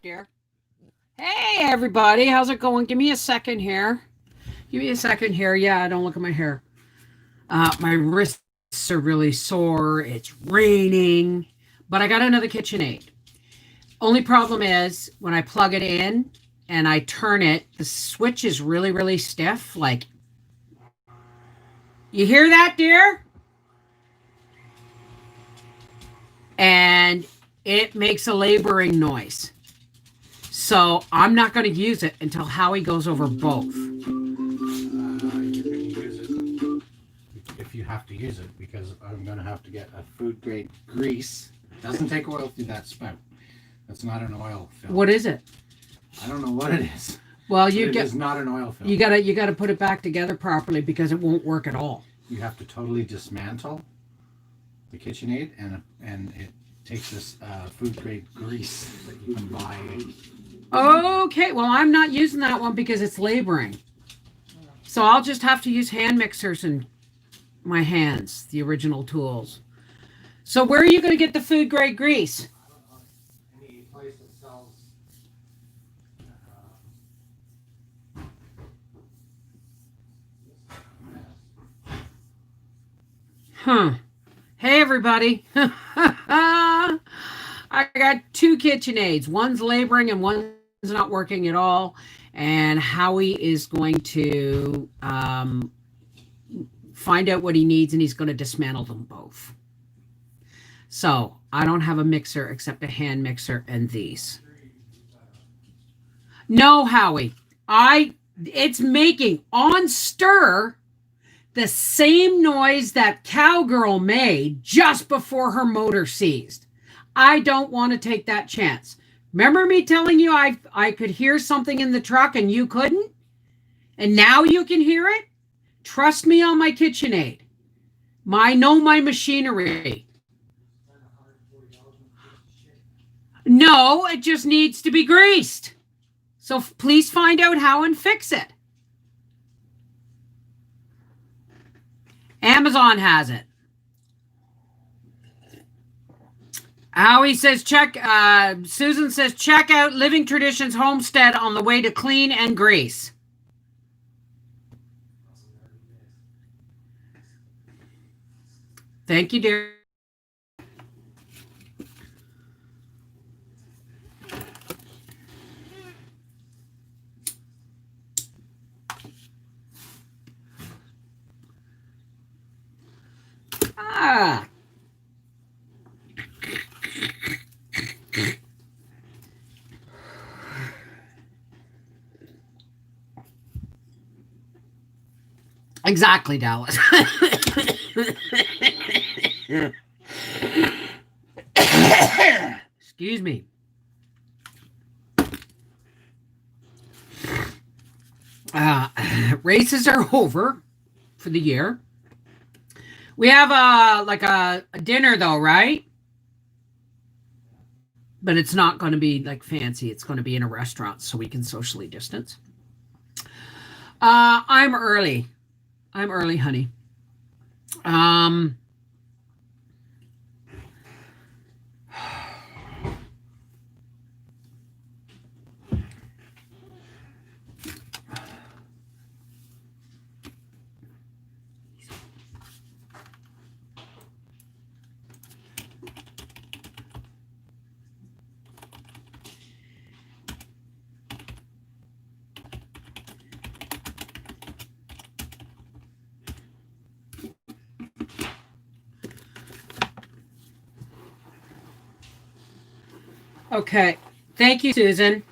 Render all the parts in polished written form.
dear. Hey, everybody. How's it going? Give me a second here. Give me a second here. Yeah, don't look at my hair. My wrists are really sore. It's raining, but I got another KitchenAid. Only problem is when I plug it in and I turn it, the switch is really, really stiff. Like, you hear that, dear? And it makes a laboring noise. So I'm not going to use it until Howie goes over both. You can use it if you have to use it, because I'm going to have to get a food grade grease. It doesn't take oil through that spout. That's not an oil film. What is it? I don't know what it is. Well, It is not an oil film. you gotta put it back together properly because it won't work at all. You have to totally dismantle the KitchenAid, and it takes this food grade grease that you can buy. Okay, well I'm not using that one because it's laboring. So I'll just have to use hand mixers and my hands, the original tools. So where are you going to get the food grade grease? Any place that sells Huh. Hey everybody. I got two KitchenAids. One's laboring and one's not working at all. And Howie is going to find out what he needs and he's going to dismantle them both. So I don't have a mixer except a hand mixer and these. No, Howie. It's making on stir the same noise that cowgirl made just before her motor seized. I don't want to take that chance. Remember me telling you I could hear something in the truck and you couldn't? And now you can hear it? Trust me on my KitchenAid. I know my machinery. No, it just needs to be greased. So please find out how and fix it. Amazon has it. Howie says Susan says check out Living Traditions Homestead on the way to clean and grease. Thank you, dear. Ah. Exactly, Dallas. Excuse me. Races are over for the year. We have a dinner though, right? But it's not going to be like fancy. It's going to be in a restaurant so we can socially distance. I'm early. I'm early, honey. Okay. Thank you, Susan.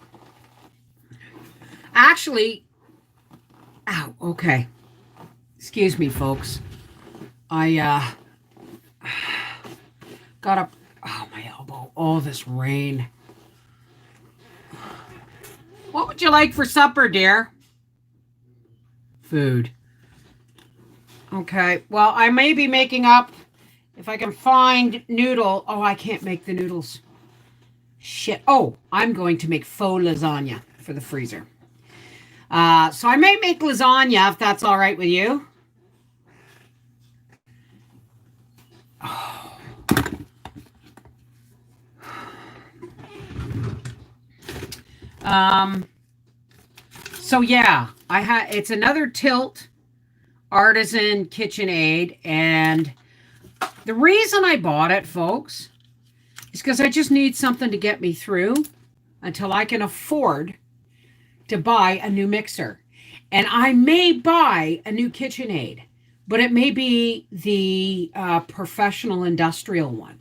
Actually, ow, okay. Excuse me, folks. I got up. Oh, my elbow. Oh, this rain. What would you like for supper, dear? Food. Okay. Well, I may be making up, if I can find noodle. Oh, I can't make the noodles. Shit. Oh, I'm going to make faux lasagna for the freezer. So I may make lasagna if that's all right with you. Oh. Um, so yeah, it's another Tilt Artisan KitchenAid, and the reason I bought it, folks, is because I just need something to get me through until I can afford to buy a new mixer. And I may buy a new KitchenAid, but it may be the professional industrial one.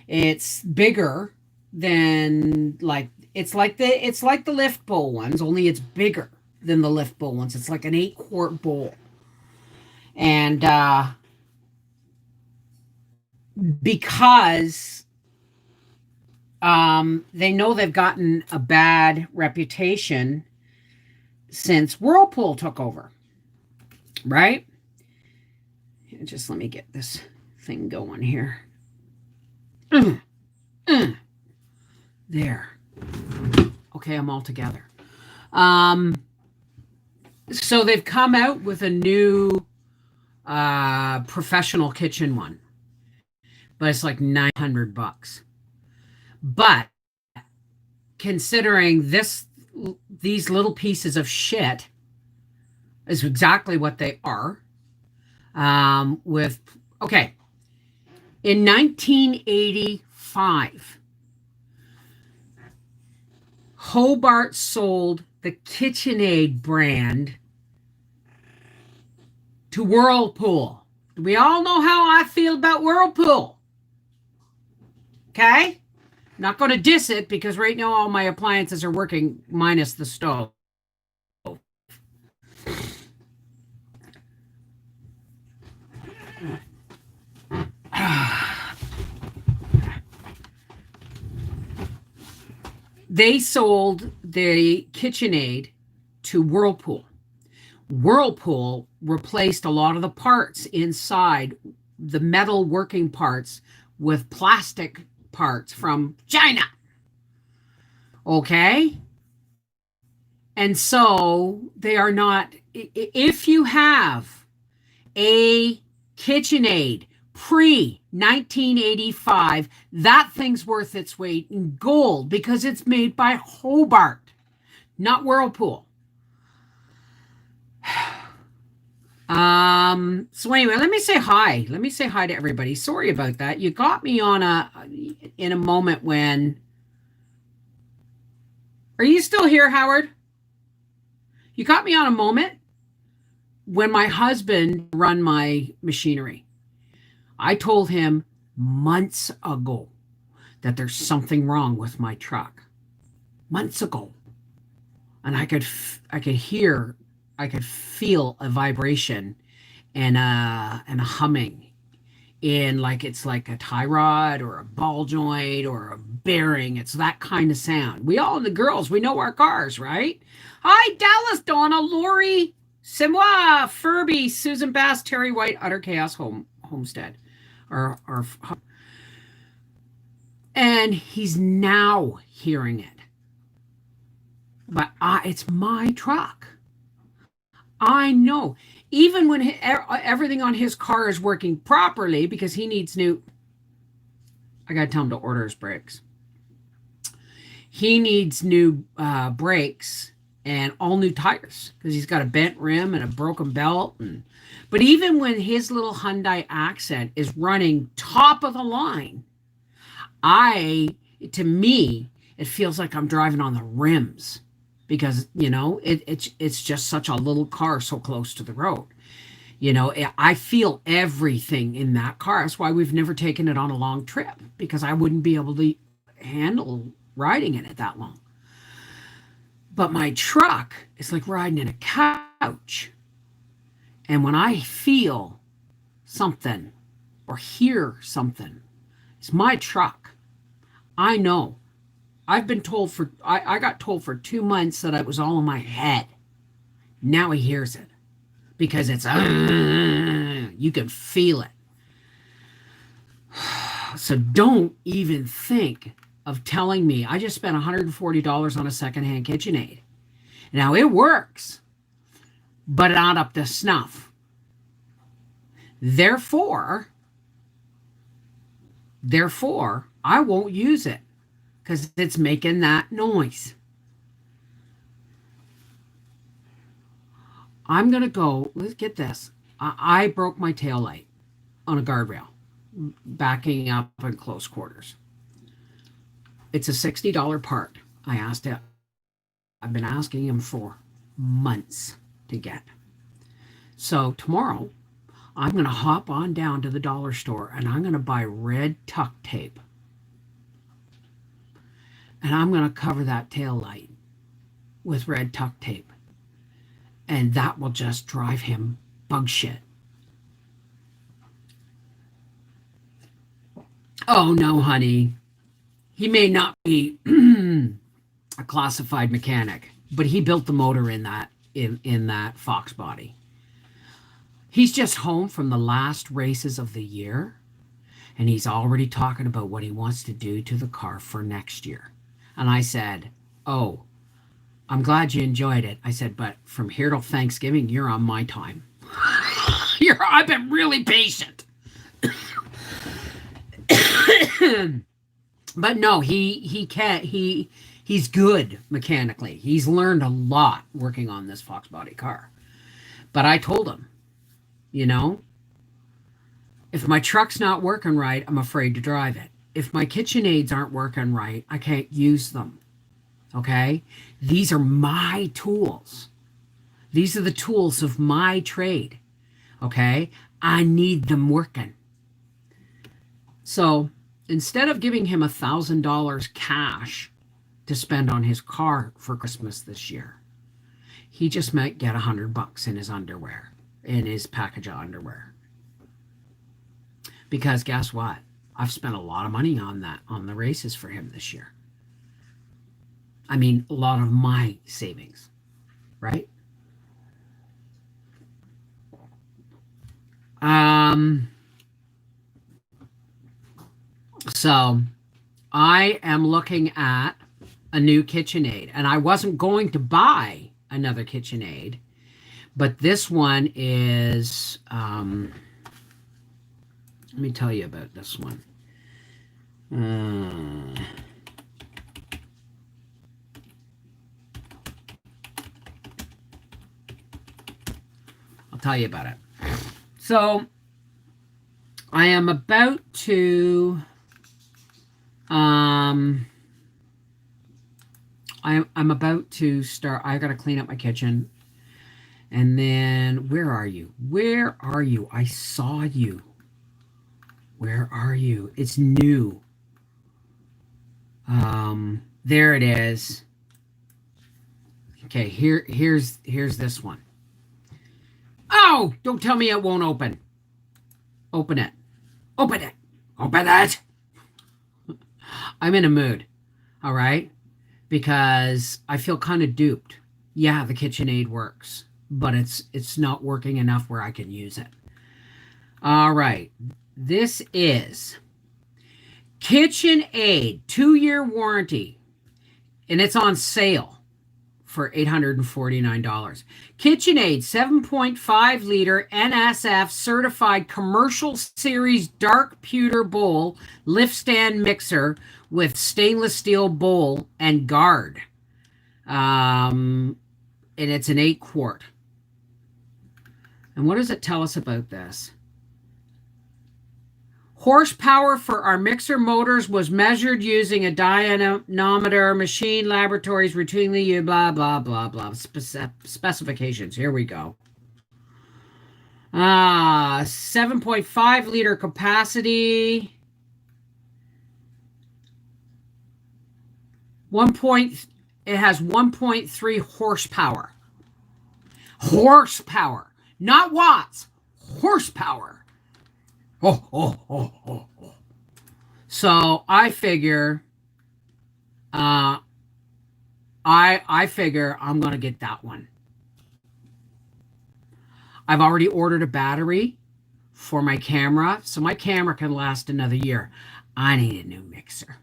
It's bigger than it's like the lift bowl ones, only it's bigger than the lift bowl ones. It's like an 8-quart bowl. And because they know they've gotten a bad reputation since Whirlpool took over, right? Just let me get this thing going here. There. Okay, I'm all together. So they've come out with a new professional kitchen one, but it's like $900. But considering these little pieces of shit is exactly what they are. In 1985, Hobart sold the KitchenAid brand to Whirlpool. We all know how I feel about Whirlpool. Okay? I'm not going to diss it because right now all my appliances are working minus the stove. They sold the KitchenAid to Whirlpool. Whirlpool replaced a lot of the parts inside, the metal working parts, with plastic parts from China. Okay? And so they are not, if you have a KitchenAid pre-1985, that thing's worth its weight in gold because it's made by Hobart, not Whirlpool. So anyway, let me say hi. Let me say hi to everybody. Sorry about that. You got me in a moment when... Are you still here, Howard? You got me on a moment when my husband run my machinery. I told him months ago that there's something wrong with my truck. Months ago. And I could feel a vibration and a humming in, like it's like a tie rod or a ball joint or a bearing. It's that kind of sound. We all, the girls, we know our cars, right? Hi, Dallas, Donna, Lori, Simoa, Furby, Susan Bass, Terry White, Utter Chaos Homestead. And he's now hearing it. But it's my truck. I know. Even when everything on his car is working properly, because he needs new... I got to tell him to order his brakes. He needs new brakes and all new tires because he's got a bent rim and a broken belt. But even when his little Hyundai Accent is running top of the line, to me, it feels like I'm driving on the rims because, it's just such a little car so close to the road. I feel everything in that car. That's why we've never taken it on a long trip, because I wouldn't be able to handle riding in it that long. But my truck is like riding in a couch. And when I feel something or hear something, it's my truck. I know. I've been told I got told for 2 months that it was all in my head. Now he hears it because it's, you can feel it. So don't even think of telling me I just spent $140 on a secondhand KitchenAid. Now it works, but not up to snuff. Therefore, I won't use it because it's making that noise. I'm going to go, let's get this. I broke my tail light on a guardrail, backing up in close quarters. It's a $60 part. I asked it. I've been asking him for months to get. So tomorrow, I'm going to hop on down to the dollar store and I'm going to buy red tuck tape. And I'm going to cover that tail light with red tuck tape. And that will just drive him bug shit. Oh no, honey. He may not be a classified mechanic, but he built the motor in that Fox body. He's just home from the last races of the year, and he's already talking about what he wants to do to the car for next year. And I said, "Oh, I'm glad you enjoyed it." I said, "But from here till Thanksgiving, you're on my time." I've been really patient. But no, he can't. He's good mechanically. He's learned a lot working on this Fox body car. But I told him, if my truck's not working right, I'm afraid to drive it. If my KitchenAids aren't working right, I can't use them. Okay? These are my tools. These are the tools of my trade. Okay? I need them working. So instead of giving him $1,000 cash to spend on his car for Christmas this year, he just might get $100 in his underwear, in his package of underwear. Because guess what? I've spent a lot of money on the races for him this year. I mean, a lot of my savings, right? So I am looking at a new KitchenAid, and I wasn't going to buy another KitchenAid, but this one is, let me tell you about this one. I'll tell you about it. So I am about to I'm about to start. I got to clean up my kitchen. And then where are you? Where are you? I saw you. Where are you? It's new. There it is. Okay, here's this one. Oh, don't tell me it won't open. Open it. Open it. Open it. I'm in a mood. All right? Because I feel kind of duped. Yeah, the KitchenAid works, but it's not working enough where I can use it. All right. This is KitchenAid 2-year warranty, and it's on sale for $849. KitchenAid 7.5 liter NSF certified commercial series dark pewter bowl lift stand mixer with stainless steel bowl and guard. And it's an 8-quart. And what does it tell us about this? Horsepower for our mixer motors was measured using a dynamometer, machine laboratories routinely use blah, blah, blah, blah. Specifications. Here we go. 7.5 liter capacity. It has 1.3 horsepower. Horsepower. Not watts. Horsepower. Oh. So I figure, I figure I'm gonna get that one. I've already ordered a battery for my camera, so my camera can last another year. I need a new mixer.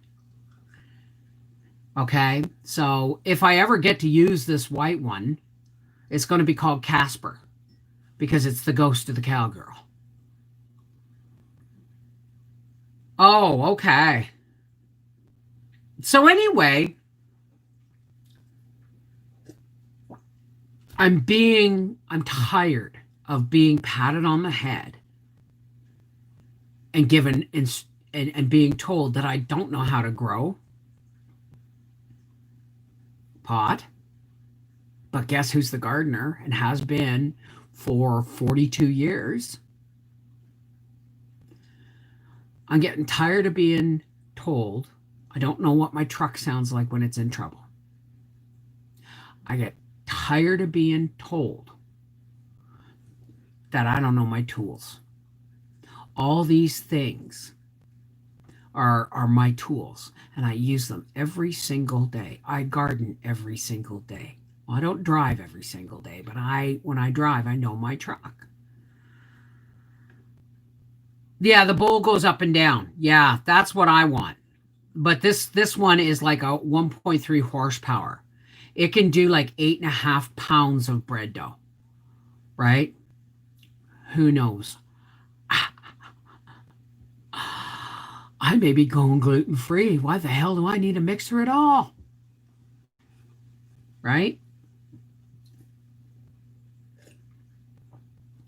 Okay, so if I ever get to use this white one, it's going to be called Casper because it's the ghost of the cowgirl. Oh, okay. So anyway, I'm tired of being patted on the head and given and being told that I don't know how to grow pot. But guess who's the gardener and has been for 42 years? I'm getting tired of being told I don't know what my truck sounds like when it's in trouble. I get tired of being told that I don't know my tools. All these things are my tools, and I use them every single day. I garden every single day. Well, I don't drive every single day, but when I drive, I know my truck. Yeah, the bowl goes up and down. Yeah, that's what I want. But this one is like a 1.3 horsepower. It can do like 8.5 pounds of bread dough, right? Who knows? I may be going gluten free. Why the hell do I need a mixer at all? Right?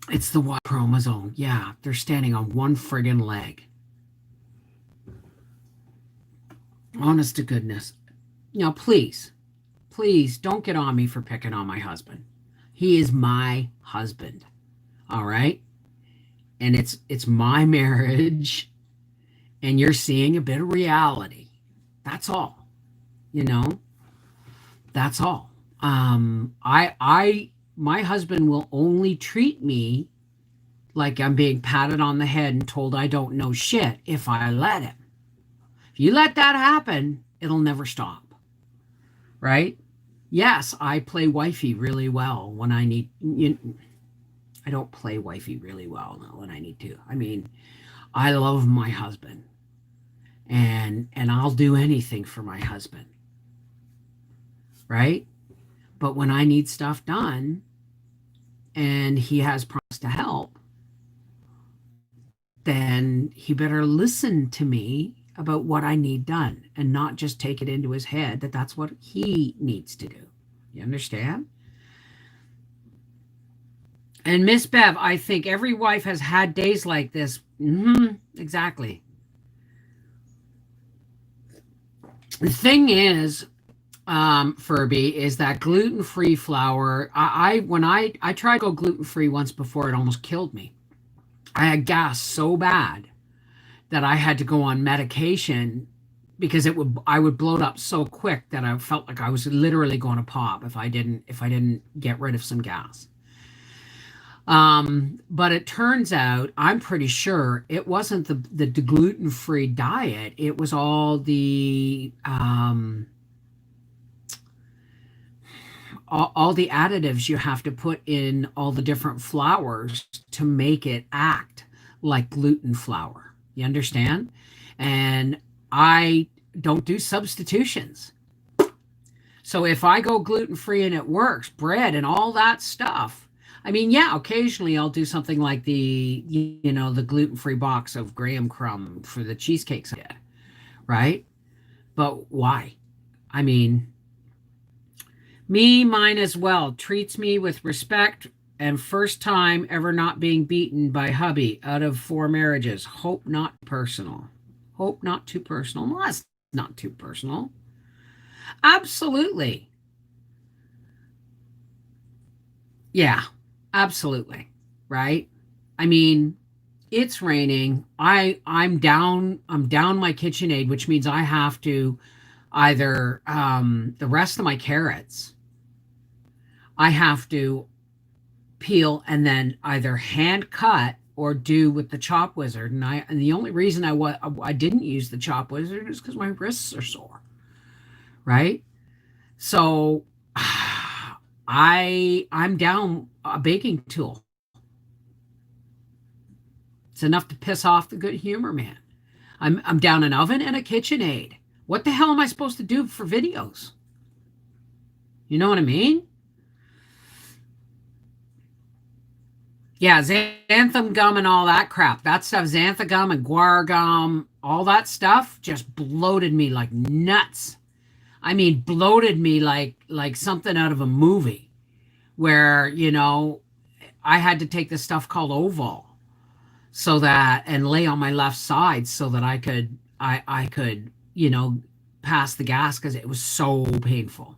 It's the Y chromosome. Yeah, they're standing on one friggin' leg. Honest to goodness. Now, please don't get on me for picking on my husband. He is my husband. All right? And it's my marriage, and you're seeing a bit of reality. That's all. That's all. My husband will only treat me like I'm being patted on the head and told I don't know shit if I let him. If you let that happen, it'll never stop. Right? Yes, I play wifey really well when I need. I don't play wifey really well when I need to. I mean, I love my husband, and I'll do anything for my husband. Right? But when I need stuff done, and he has promised to help, then he better listen to me about what I need done and not just take it into his head that that's what he needs to do. You understand? And Miss Bev, I think every wife has had days like this. Exactly. The thing is, Furby, is that gluten-free flour. When I tried to go gluten-free once before, it almost killed me. I had gas so bad that I had to go on medication because I would bloat up so quick that I felt like I was literally going to pop if I didn't get rid of some gas. But it turns out, I'm pretty sure it wasn't the gluten-free diet. It was all the additives you have to put in all the different flours to make it act like gluten flour. You understand? And I don't do substitutions. So if I go gluten-free and it works, bread and all that stuff, I mean, yeah, occasionally I'll do something like the gluten-free box of graham crumb for the cheesecakes I did, right? But why? I mean, mine as well. Treats me with respect, and first time ever not being beaten by hubby out of 4 marriages. Hope not personal. Hope not too personal. Well, that's not too personal. Absolutely. Yeah, absolutely. Right? I mean, it's raining. I'm down my KitchenAid, which means I have to either the rest of my carrots I have to peel and then either hand cut or do with the chop wizard. And the only reason I didn't use the chop wizard is because my wrists are sore. Right? So I'm down a baking tool. It's enough to piss off the good humor man. I'm down an oven and a KitchenAid. What the hell am I supposed to do for videos? You know what I mean? Yeah, xanthan gum and all that crap. That stuff, xanthan gum and guar gum, all that stuff just bloated me like nuts. I mean, bloated me like something out of a movie, where, I had to take this stuff called Oval so that and lay on my left side so that I could, pass the gas because it was so painful.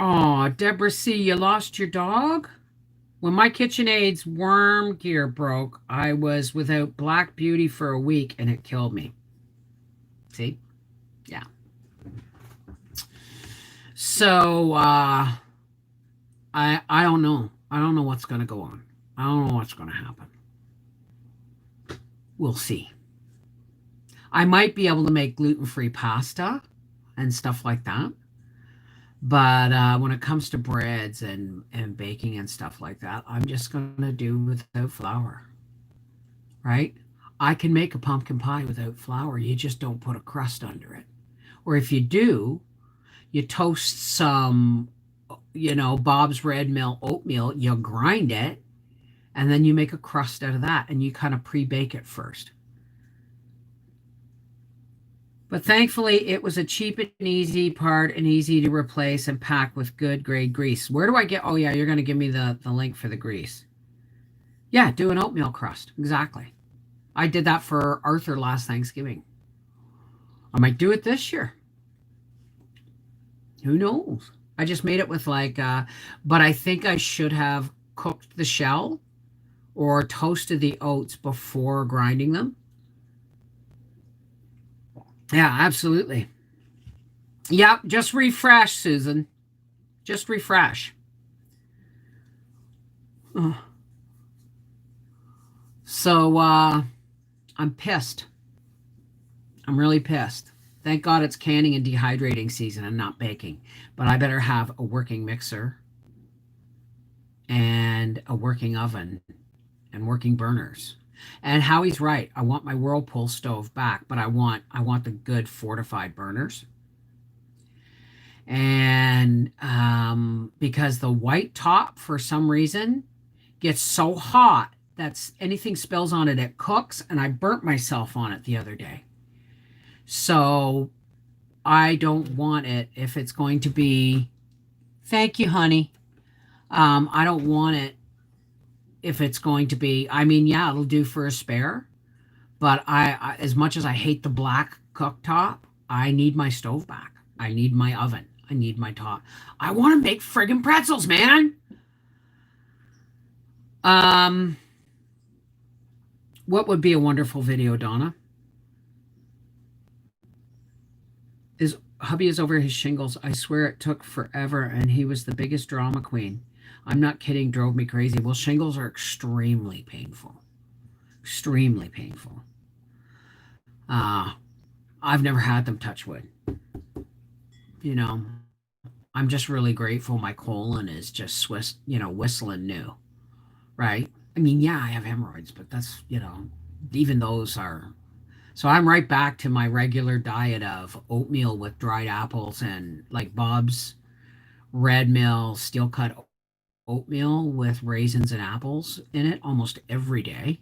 Oh, Deborah C., you lost your dog? When my KitchenAid's worm gear broke, I was without Black Beauty for a week and it killed me. See? Yeah. So I don't know. I don't know what's gonna go on. I don't know what's gonna happen. We'll see. I might be able to make gluten-free pasta and stuff like that. But when it comes to breads and baking and stuff like that, I'm just gonna do without flour, right? I can make a pumpkin pie without flour. You just don't put a crust under it. Or if you do, you toast some, Bob's Red Mill oatmeal, you grind it, and then you make a crust out of that and you kind of pre-bake it first. But thankfully, it was a cheap and easy part and easy to replace and pack with good grade grease. Where do I get? Oh, yeah, you're going to give me the link for the grease. Yeah, do an oatmeal crust. Exactly. I did that for Arthur last Thanksgiving. I might do it this year. Who knows? I just made it with but I think I should have cooked the shell or toasted the oats before grinding them. Yeah, absolutely. Yep, just refresh, Susan. Just refresh. Ugh. So I'm pissed. I'm really pissed. Thank God it's canning and dehydrating season and not baking. But I better have a working mixer and a working oven and working burners. And Howie's right. I want my Whirlpool stove back, but I want the good fortified burners. And because the white top, for some reason, gets so hot that anything spills on it, it cooks. And I burnt myself on it the other day. So I don't want it if it's going to be. Thank you, honey. I don't want it if it's going to be. I mean, yeah, it'll do for a spare. But as much as I hate the black cooktop, I need my stove back. I need my oven. I need my top. I want to make friggin' pretzels, man. What would be a wonderful video, Donna? His hubby is over his shingles. I swear it took forever, and he was the biggest drama queen. I'm not kidding, drove me crazy. Well, shingles are extremely painful. Extremely painful. I've never had them, touch wood. I'm just really grateful my colon is just whistling new, right? I mean, yeah, I have hemorrhoids, but that's, even those are. So I'm right back to my regular diet of oatmeal with dried apples and like Bob's Red Mill steel cut oatmeal with raisins and apples in it almost every day.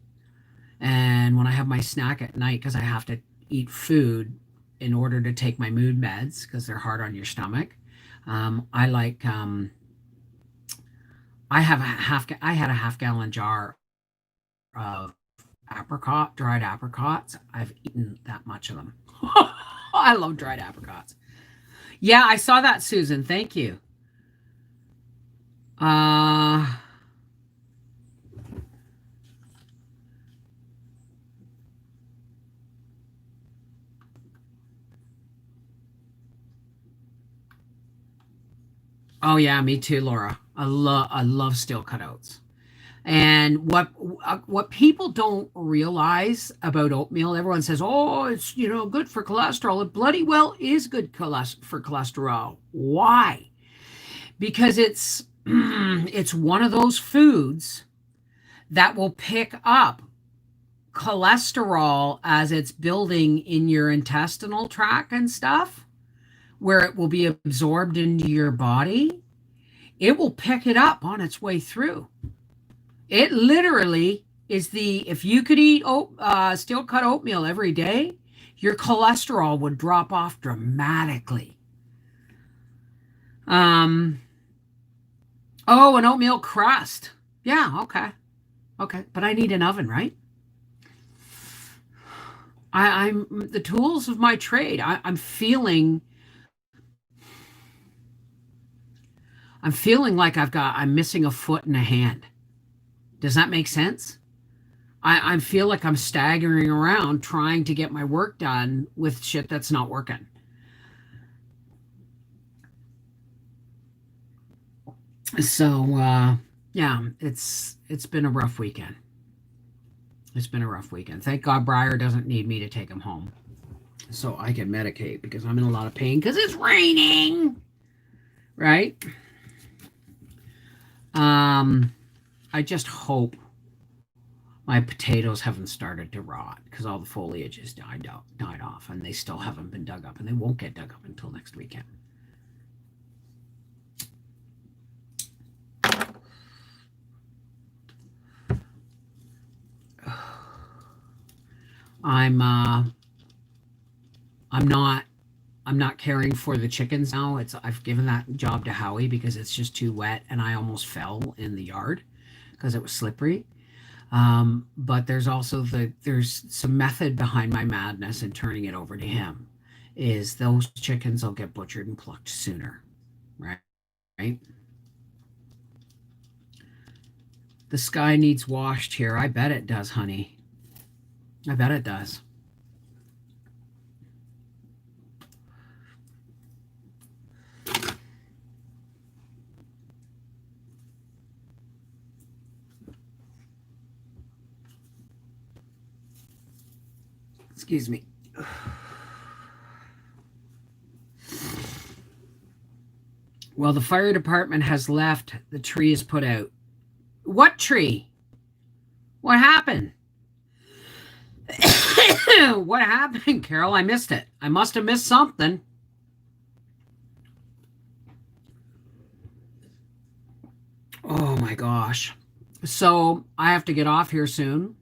And when I have my snack at night, because I have to eat food in order to take my mood meds because they're hard on your stomach, I like I had a half-gallon jar of dried apricots. I've eaten that much of them. I love dried apricots. Yeah, I saw that, Susan. Thank you. Oh yeah, me too, Laura. I love steel cutouts. And what people don't realize about oatmeal, everyone says, "Oh, it's good for cholesterol." It bloody well is good for cholesterol. Why? Because it's it's one of those foods that will pick up cholesterol as it's building in your intestinal tract and stuff, where it will be absorbed into your body. It will pick it up on its way through. It literally if you could eat steel cut oatmeal every day, your cholesterol would drop off dramatically. Um, oh, an oatmeal crust. Yeah, okay. Okay. But I need an oven, right? I'm the tools of my trade. I'm feeling like I'm missing a foot and a hand. Does that make sense? I feel like I'm staggering around trying to get my work done with shit that's not working. So yeah, it's been a rough weekend. It's been a rough weekend. Thank God Briar doesn't need me to take him home. So I can medicate because I'm in a lot of pain because it's raining. Right? I just hope my potatoes haven't started to rot because all the foliage has died off, and they still haven't been dug up, and they won't get dug up until next weekend. I'm not I'm not caring for the chickens now. I've given that job to Howie because it's just too wet, and I almost fell in the yard because it was slippery. But there's some method behind my madness in turning it over to him. Is those chickens will get butchered and plucked sooner, right? Right. The sky needs washed here. I bet it does, honey. I bet it does. Excuse me. Well, the fire department has left. The tree is put out. What tree? What happened? What happened, Carol? I missed it. I must have missed something. Oh my gosh. So I have to get off here soon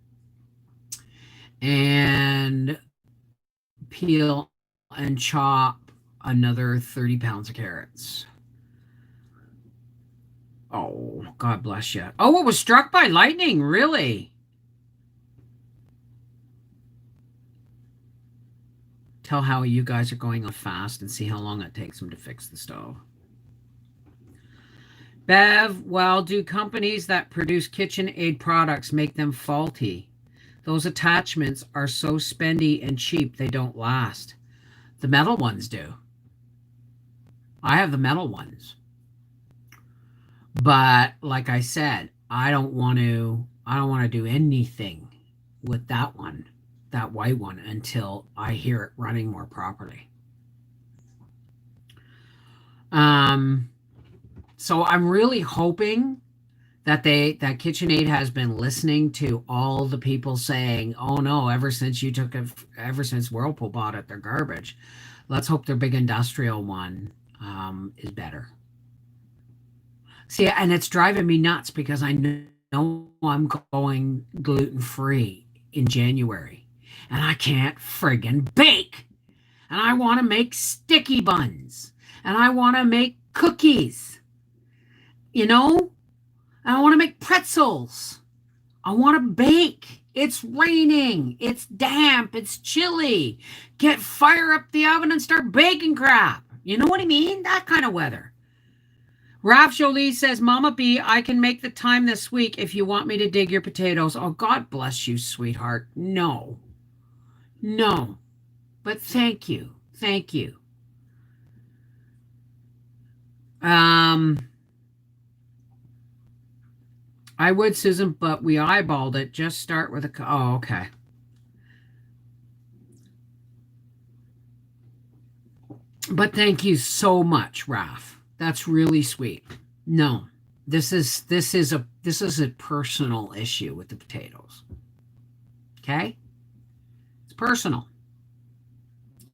and peel and chop another 30 pounds of carrots. Oh, God bless you. Oh, it was struck by lightning, really? Tell Howie you guys are going on fast and see how long it takes them to fix the stove. Bev, well, do companies that produce KitchenAid products make them faulty? Those attachments are so spendy and cheap they don't last. The metal ones do. I have the metal ones. But like I said, I don't want to do anything with that one, that white one, until I hear it running more properly. So I'm really hoping that KitchenAid has been listening to all the people saying, "Oh no, ever since Whirlpool bought it, they're garbage." Let's hope their big industrial one is better. See, and it's driving me nuts because I know I'm going gluten free in January, and I can't friggin' bake, and I want to make sticky buns, and I want to make cookies, you know, and I want to make pretzels. I want to bake. It's raining. It's damp. It's chilly. Fire up the oven and start baking crap. You know what I mean? That kind of weather. Ralph Jolie says, Mama B, I can make the time this week if you want me to dig your potatoes. Oh, God bless you, sweetheart. No. No. But thank you. Thank you. I would, Susan, but we eyeballed it. Just start with oh, okay. But thank you so much, Ralph. That's really sweet. No, this is a personal issue with the potatoes. Okay, it's personal.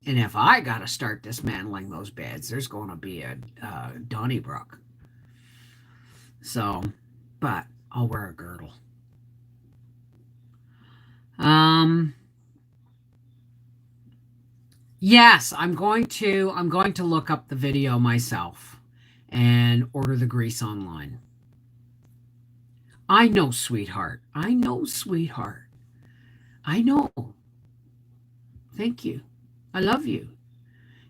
And if I got to start dismantling those beds, there's going to be a Donnybrook. So, but I'll wear a girdle. Yes, I'm going to look up the video myself and order the grease online. I know, sweetheart. I know, sweetheart. I know. Thank you. I love you.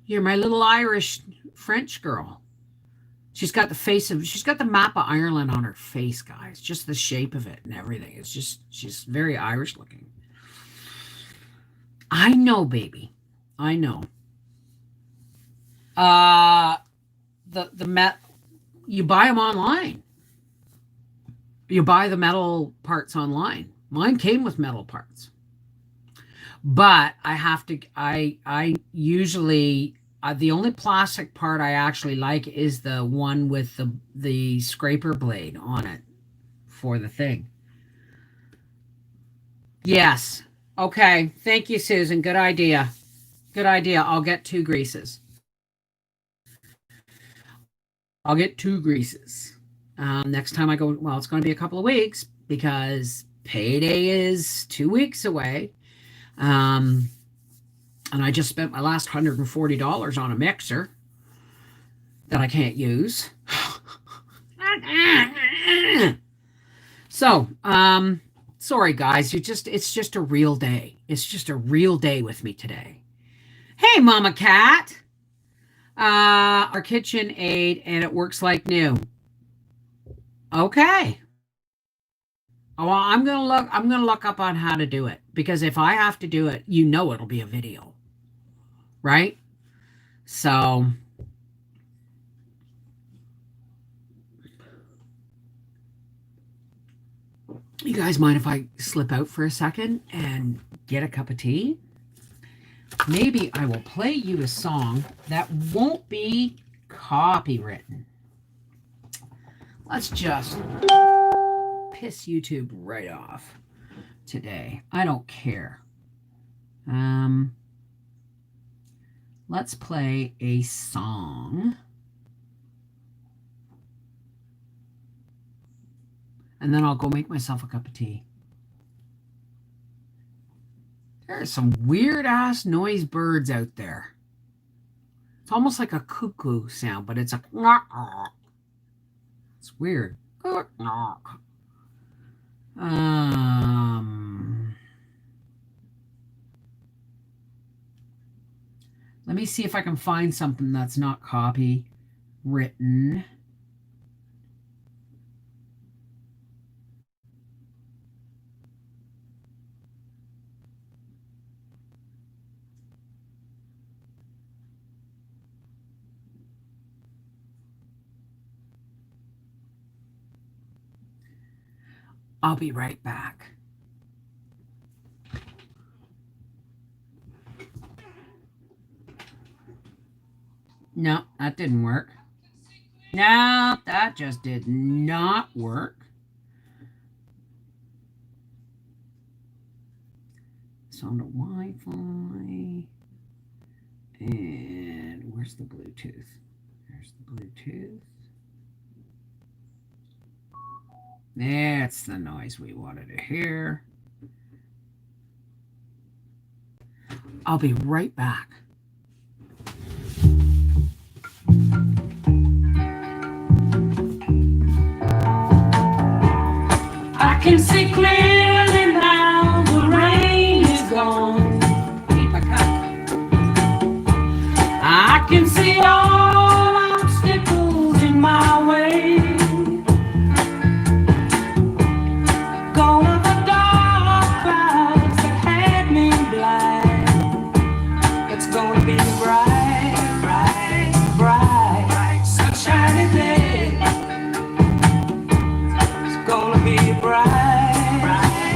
You're my little Irish French girl. She's got the map of Ireland on her face, guys. Just the shape of it and everything. She's very Irish looking. I know, baby. I know. The met you buy them online. You buy the metal parts online. Mine came with metal parts. But I usually the only plastic part I actually like is the one with the scraper blade on it for the thing. Yes. Okay. Thank you, Susan. Good idea. Good idea. I'll get 2 greases. I'll get 2 greases. Next time I go, well, it's going to be a couple of weeks because payday is 2 weeks away. And I just spent my last $140 on a mixer that I can't use. So, sorry guys, it's just a real day. It's just a real day with me today. Hey, Mama Cat. Our kitchen aid and it works like new. Okay. Oh, well, I'm gonna look up on how to do it because if I have to do it, it'll be a video. Right? So you guys mind if I slip out for a second and get a cup of tea? Maybe I will play you a song that won't be copywritten. Let's just piss YouTube right off today. I don't care. Let's play a song. And then I'll go make myself a cup of tea. There are some weird-ass noise birds out there. It's almost like a cuckoo sound, but it's a... It's weird. Let me see if I can find something that's not copywritten. I'll be right back. No, that didn't work. No, that just did not work. It's on the Wi-Fi. And where's the Bluetooth? There's the Bluetooth. That's the noise we wanted to hear. I'll be right back. I can see clearly now the rain is gone. I can see all obstacles in my way. Gone are the dark clouds that had me blind. It's gonna be bright, bright, bright, sunshiny day. It's gonna be bright, bright.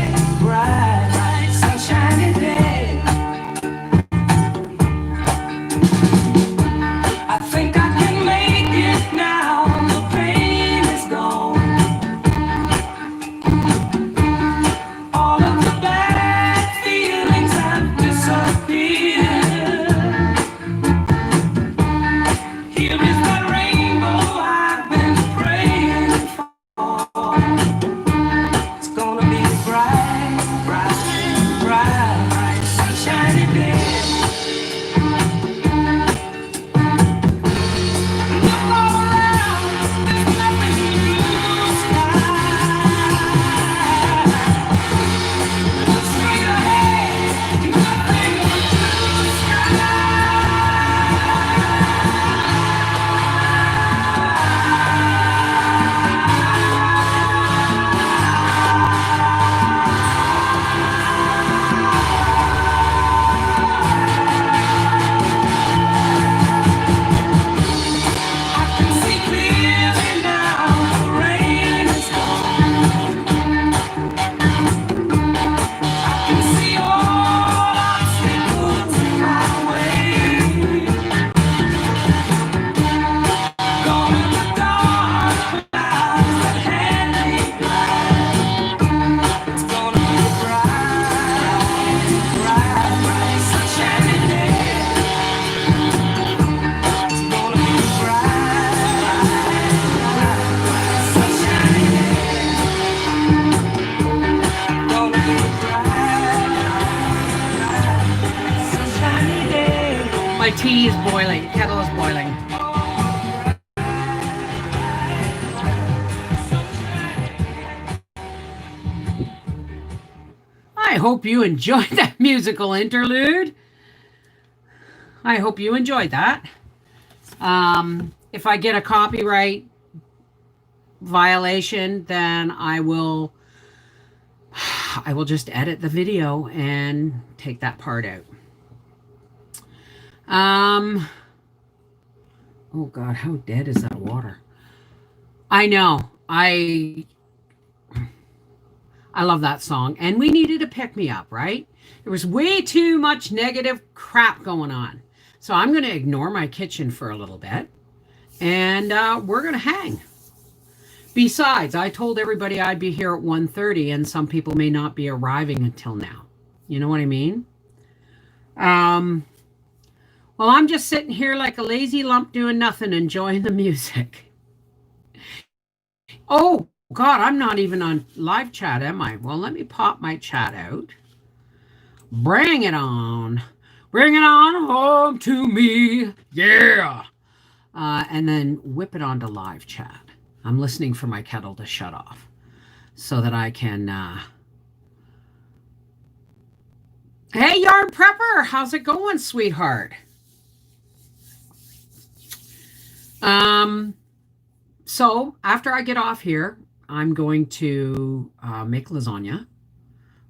My tea is boiling. Kettle is boiling. I hope you enjoyed that musical interlude. I hope you enjoyed that. If I get a copyright violation, then I will just edit the video and take that part out. Oh God, how dead is that water? I know. I love that song. And we needed a pick-me-up, right? There was way too much negative crap going on. So I'm going to ignore my kitchen for a little bit. And we're going to hang. Besides, I told everybody I'd be here at 1:30, and some people may not be arriving until now. You know what I mean? Well, I'm just sitting here like a lazy lump doing nothing, enjoying the music. Oh, God, I'm not even on live chat, am I? Well, let me pop my chat out. Bring it on. Bring it on home to me. Yeah. And then whip it onto live chat. I'm listening for my kettle to shut off so that I can... Hey, Yarn Prepper, how's it going, sweetheart? So after I get off here, I'm going to make lasagna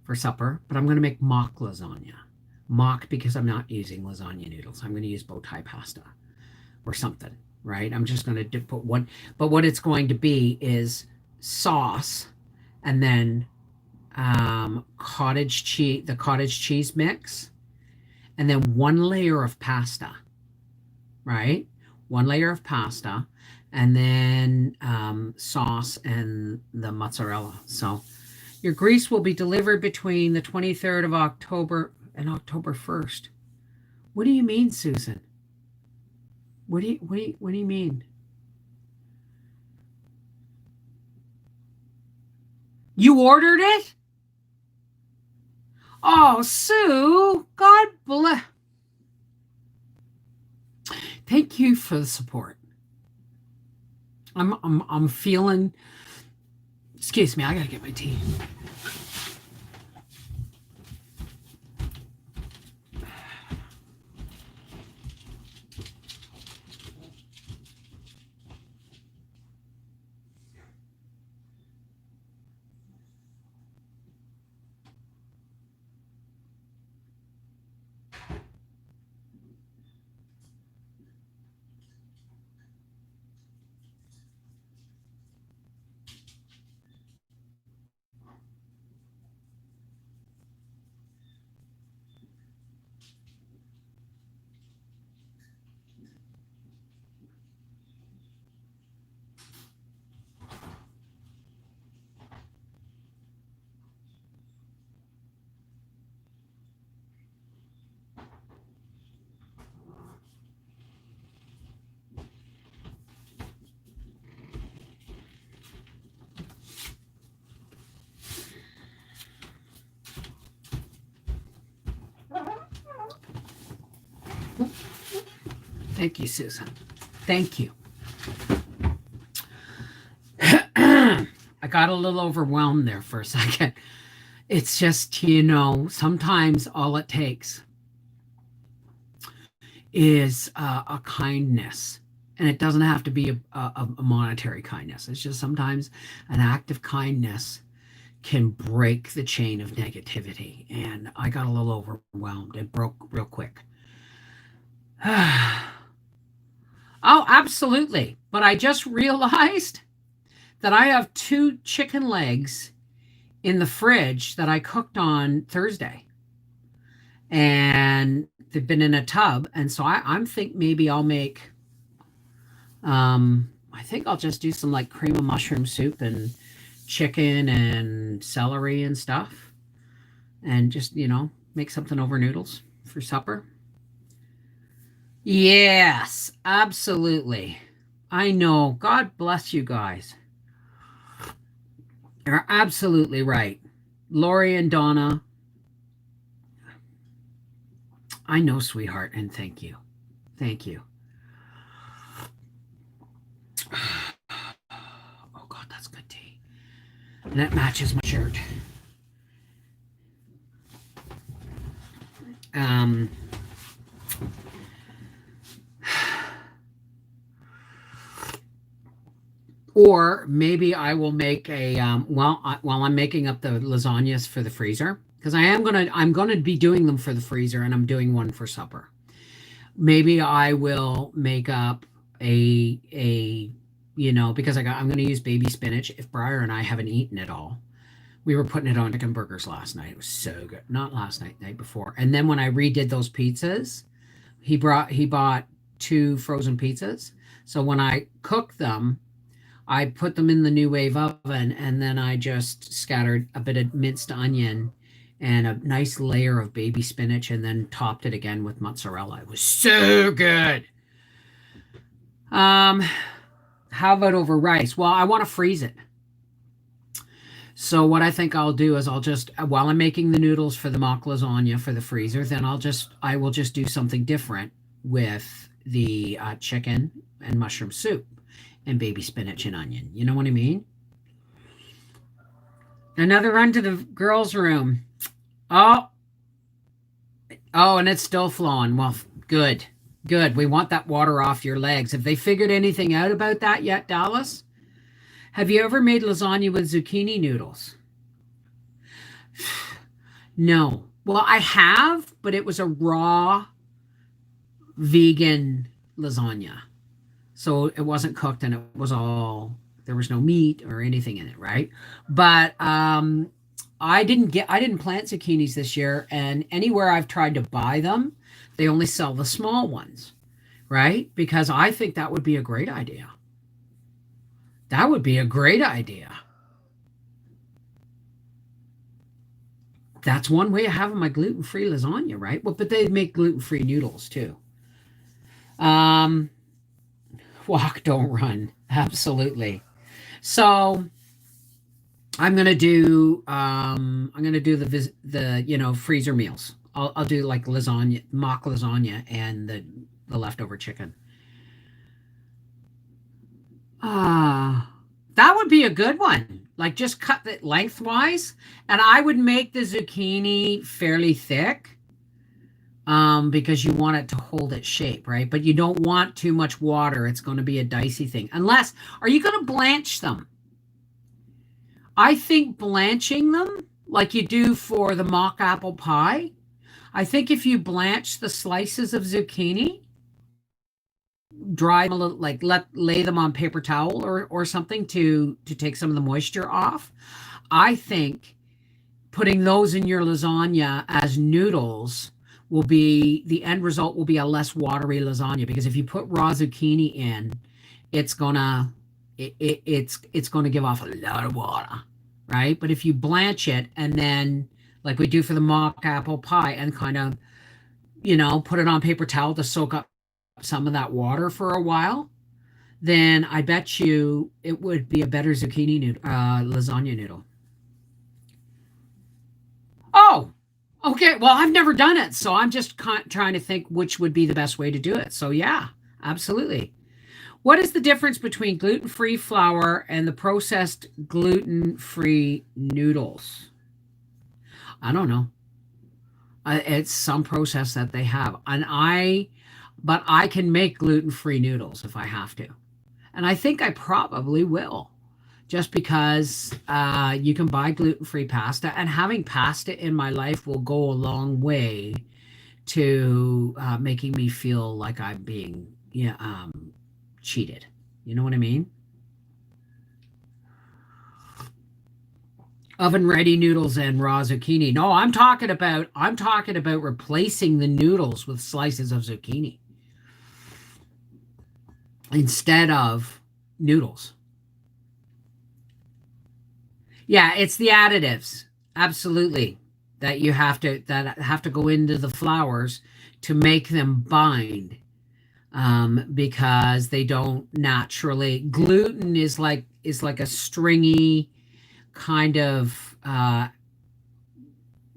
for supper, but I'm going to make mock lasagna. Mock because I'm not using lasagna noodles. I'm going to use bow tie pasta or something, right? I'm just going to put one, but what it's going to be is sauce and then cottage cheese, the cottage cheese mix, and then one layer of pasta, right? One layer of pasta, and then sauce and the mozzarella. So your grease will be delivered between the 23rd of October and October 1st. What do you mean, Susan? What do you mean? You ordered it? Oh, Sue, God bless. Thank you for the support. I'm feeling. Excuse me, I gotta get my tea. Thank you, Susan. Thank you. I got a little overwhelmed there for a second. It's just, sometimes all it takes is a kindness. And it doesn't have to be a monetary kindness. It's just sometimes an act of kindness can break the chain of negativity. And I got a little overwhelmed. It broke real quick. Oh, absolutely. But I just realized that I have 2 chicken legs in the fridge that I cooked on Thursday. And they've been in a tub. And so I'm think maybe I'll make, I think I'll just do some like cream of mushroom soup and chicken and celery and stuff. And just, make something over noodles for supper. Yes, absolutely. I know. God bless you guys. You're absolutely right. Lori and Donna. I know, sweetheart, and thank you. Thank you. Oh God, that's good tea. And that matches my shirt. Um, or maybe I will make a while I'm making up the lasagnas for the freezer, because I'm gonna be doing them for the freezer, and I'm doing one for supper. Maybe I will make up a because I'm gonna use baby spinach. If Briar and I haven't eaten it all, we were putting it on chicken burgers last night. It was so good. Not last night, night before. And then when I redid those pizzas, he bought two frozen pizzas. So when I cooked them, I put them in the new wave oven, and then I just scattered a bit of minced onion and a nice layer of baby spinach, and then topped it again with mozzarella. It was so good. Um, how about over rice? Well, I want to freeze it. So what I think I'll do is I'll just while I'm making the noodles for the mock lasagna for the freezer, then I will just do something different with the chicken and mushroom soup and baby spinach and onion. You know what I mean? Another run to the girls' room. Oh, oh, and it's still flowing. Well, good, good. We want that water off your legs. Have they figured anything out about that yet, Dallas? Have you ever made lasagna with zucchini noodles? No. Well, I have, but it was a raw vegan lasagna. So it wasn't cooked, and it was all, there was no meat or anything in it, right? But I didn't plant zucchinis this year, and anywhere I've tried to buy them, they only sell the small ones, right? Because I think that would be a great idea. That would be a great idea. That's one way of having my gluten-free lasagna, right? Well, but they make gluten-free noodles too. Um, walk, don't run. Absolutely. So I'm gonna do the freezer meals. I'll do like lasagna, mock lasagna, and the leftover chicken. Ah, that would be a good one. Like just cut it lengthwise, and I would make the zucchini fairly thick, because you want it to hold its shape, right? But you don't want too much water. It's going to be a dicey thing. Unless, are you going to blanch them? I think blanching them, like you do for the mock apple pie, I think if you blanch the slices of zucchini, dry them a little, like lay them on paper towel or something to take some of the moisture off. I think putting those in your lasagna as noodles will be the end result, will be a less watery lasagna, because if you put raw zucchini in, it's gonna it's gonna give off a lot of water, right? But if you blanch it, and then like we do for the mock apple pie, and kind of put it on paper towel to soak up some of that water for a while, then I bet you it would be a better zucchini lasagna noodle. Oh, okay. Well, I've never done it, so I'm just trying to think which would be the best way to do it. So yeah, absolutely. What is the difference between gluten-free flour and the processed gluten-free noodles? I don't know. It's some process that they have, but I can make gluten-free noodles if I have to, and I think I probably will, just because you can buy gluten-free pasta, and having pasta in my life will go a long way to making me feel like I'm being cheated. You know what I mean? Oven ready noodles and raw zucchini. No, I'm talking about replacing the noodles with slices of zucchini instead of noodles. Yeah, it's the additives. Absolutely. That have to go into the flours to make them bind, because they don't naturally. Gluten is like a stringy kind of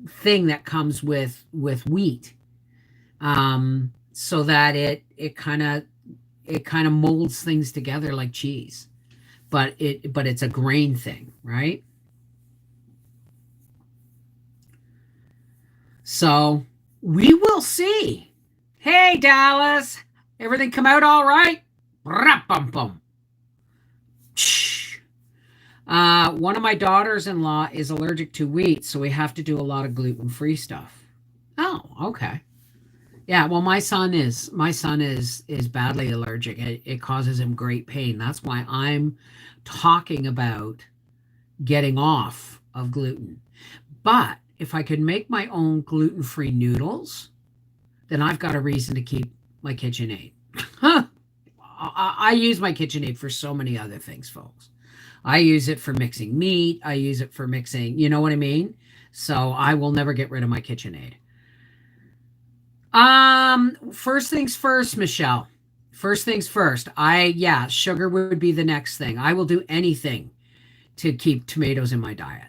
thing that comes with wheat. so that it kind of molds things together like cheese, but it's a grain thing, right? So we will see. Hey, Dallas, everything come out all right? Bum. One of my daughters-in-law is allergic to wheat, so we have to do a lot of gluten-free stuff. Oh, okay. Yeah, well, my son is badly allergic. It causes him great pain. That's why I'm talking about getting off of gluten. But if I could make my own gluten-free noodles, then I've got a reason to keep my KitchenAid. I use my KitchenAid for so many other things, folks. I use it for mixing meat. I use it for mixing, you know what I mean? So I will never get rid of my KitchenAid. First things first, Michelle. First things first. Yeah, sugar would be the next thing. I will do anything to keep tomatoes in my diet.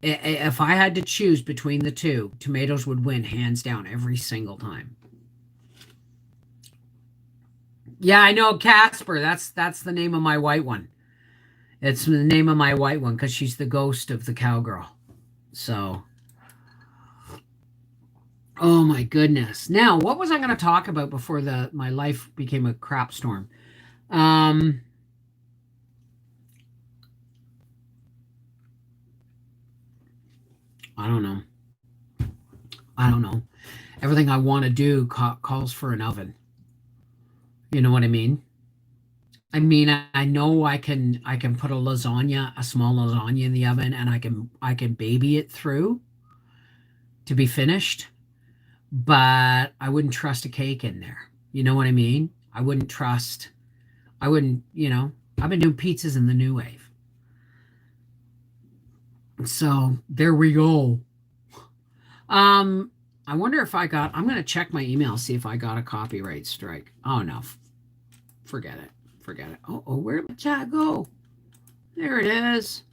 If I had to choose between the two, tomatoes would win hands down every single time. Yeah, I know Casper. That's the name of my white one. It's the name of my white one because she's the ghost of the cowgirl. So, oh my goodness. Now, what was I going to talk about before my life became a crap storm? I don't know. I don't know. Everything I want to do calls for an oven. You know what I mean? I mean, I know I can put a small lasagna in the oven, and I can baby it through to be finished, but I wouldn't trust a cake in there. You know what I mean? I wouldn't, I've been doing pizzas in the new wave. So there we go. Um, I wonder if I'm going to check my email, see if I got a copyright strike. Oh, no. Forget it. Forget it. Oh, where did my chat go? There it is.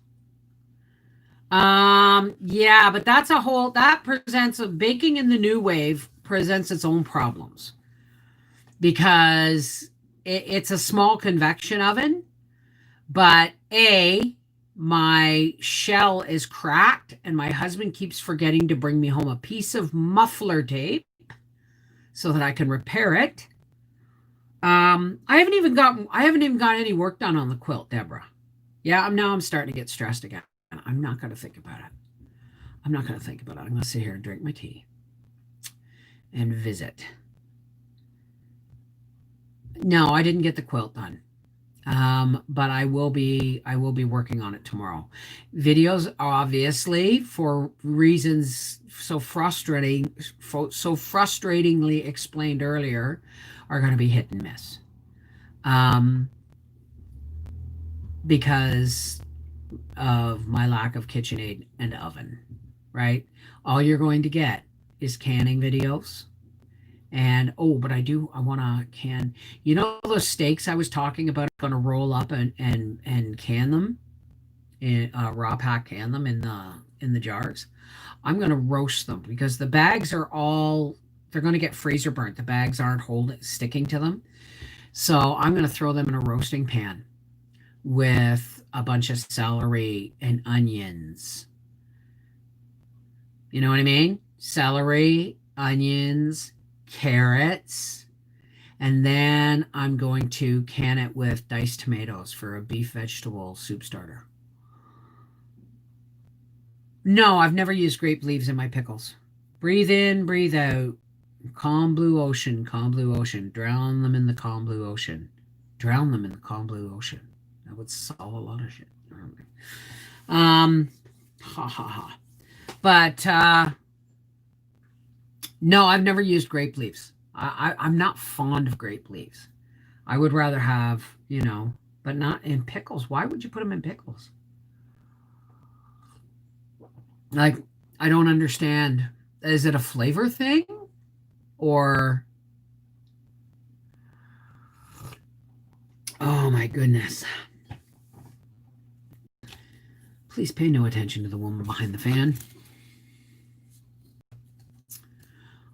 Yeah, but that presents a baking in the new wave presents its own problems because it's a small convection oven, but my shell is cracked and my husband keeps forgetting to bring me home a piece of muffler tape so that I can repair it. I haven't even got any work done on the quilt, Deborah. Yeah, I'm starting to get stressed again. I'm not going to think about it. I'm not going to think about it. I'm going to sit here and drink my tea and visit. No, I didn't get the quilt done. But I will be working on it tomorrow. Videos, obviously, for reasons so frustratingly explained earlier, are going to be hit and miss. Because of my lack of KitchenAid and oven, right? All you're going to get is canning videos. And but I want to can, those steaks I was talking about, I'm going to roll up and can them in raw pack, can them in the jars. I'm going to roast them because the bags they're going to get freezer burnt. The bags aren't sticking to them. So I'm going to throw them in a roasting pan with a bunch of celery and onions. You know what I mean? Celery, onions, carrots, and then I'm going to can it with diced tomatoes for a beef vegetable soup starter. No, I've never used grape leaves in my pickles. Breathe in, breathe out. Calm blue ocean, calm blue ocean. Drown them in the calm blue ocean. Drown them in the calm blue ocean. That would solve a lot of shit. Ha ha ha. But no, I've never used grape leaves. I'm not fond of grape leaves. I would rather have, but not in pickles. Why would you put them in pickles? Like, I don't understand. Is it a flavor thing? Or, oh my goodness. Please pay no attention to the woman behind the fan.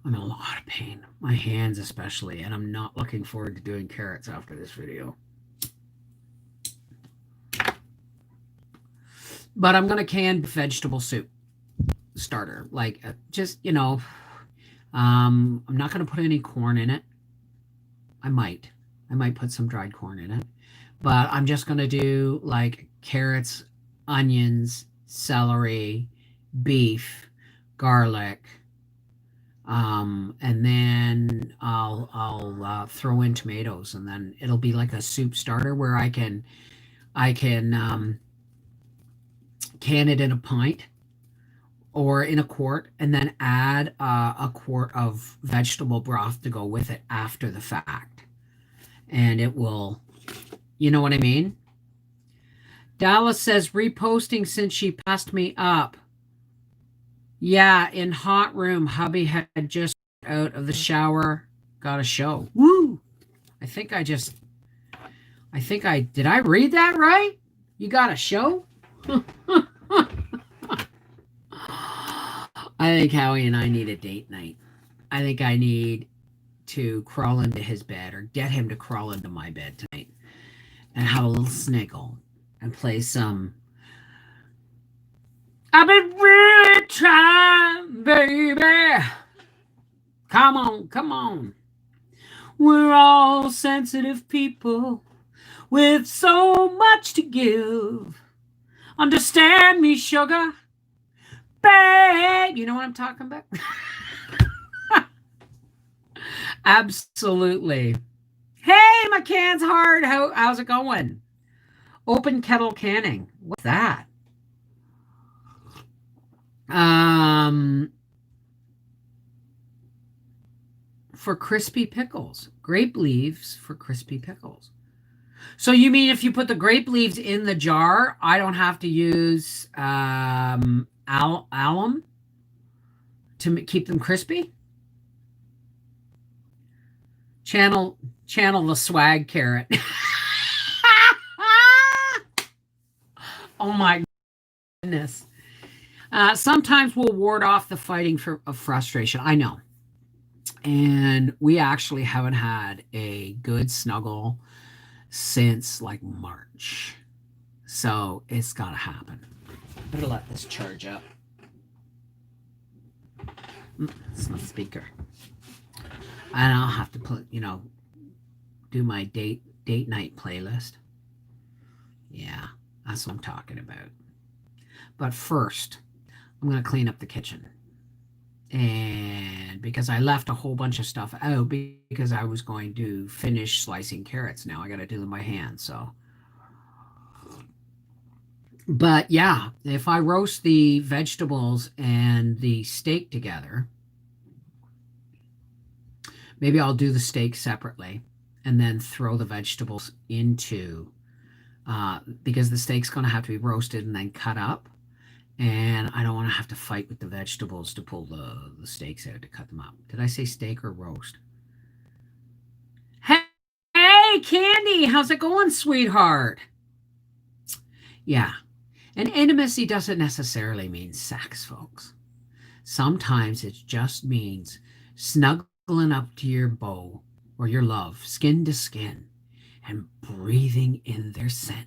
I'm in a lot of pain, my hands especially, and I'm not looking forward to doing carrots after this video. But I'm going to can vegetable soup starter. Like, just, I'm not going to put any corn in it. I might. I might put some dried corn in it. But I'm just going to do like carrots, onions, celery, beef, garlic, and then I'll throw in tomatoes, and then it'll be like a soup starter where I can can it in a pint or in a quart, and then add a quart of vegetable broth to go with it after the fact, and it will, you know what I mean. Dallas says reposting since she passed me up. Yeah, in hot room, hubby had just out of the shower, got a show. Woo! I think did I read that right? You got a show? I think Howie and I need a date night. I think I need to crawl into his bed or get him to crawl into my bed tonight and have a little sniggle and play some. I've been really trying, baby. Come on, come on. We're all sensitive people with so much to give. Understand me, sugar. Babe. You know what I'm talking about? Absolutely. Hey, my can's hard. How's it going? Open kettle canning. What's that? For crispy pickles. Grape leaves for crispy pickles. So you mean if you put the grape leaves in the jar, I don't have to use alum to keep them crispy? Channel the swag carrot. Oh my goodness. Sometimes we'll ward off the fighting of frustration. I know. And we actually haven't had a good snuggle since like March. So it's got to happen. I'm going to let this charge up. It's my speaker. And I'll have to put, do my date night playlist. Yeah, that's what I'm talking about. But first, I'm going to clean up the kitchen. And because I left a whole bunch of stuff out because I was going to finish slicing carrots. Now I got to do them by hand. So, but yeah, if I roast the vegetables and the steak together, maybe I'll do the steak separately and then throw the vegetables into, because the steak's going to have to be roasted and then cut up. And I don't want to have to fight with the vegetables to pull the steaks out to cut them up. Did I say steak or roast? Hey, Candy, how's it going, sweetheart? Yeah. And intimacy doesn't necessarily mean sex, folks. Sometimes it just means snuggling up to your beau or your love, skin to skin, and breathing in their scent.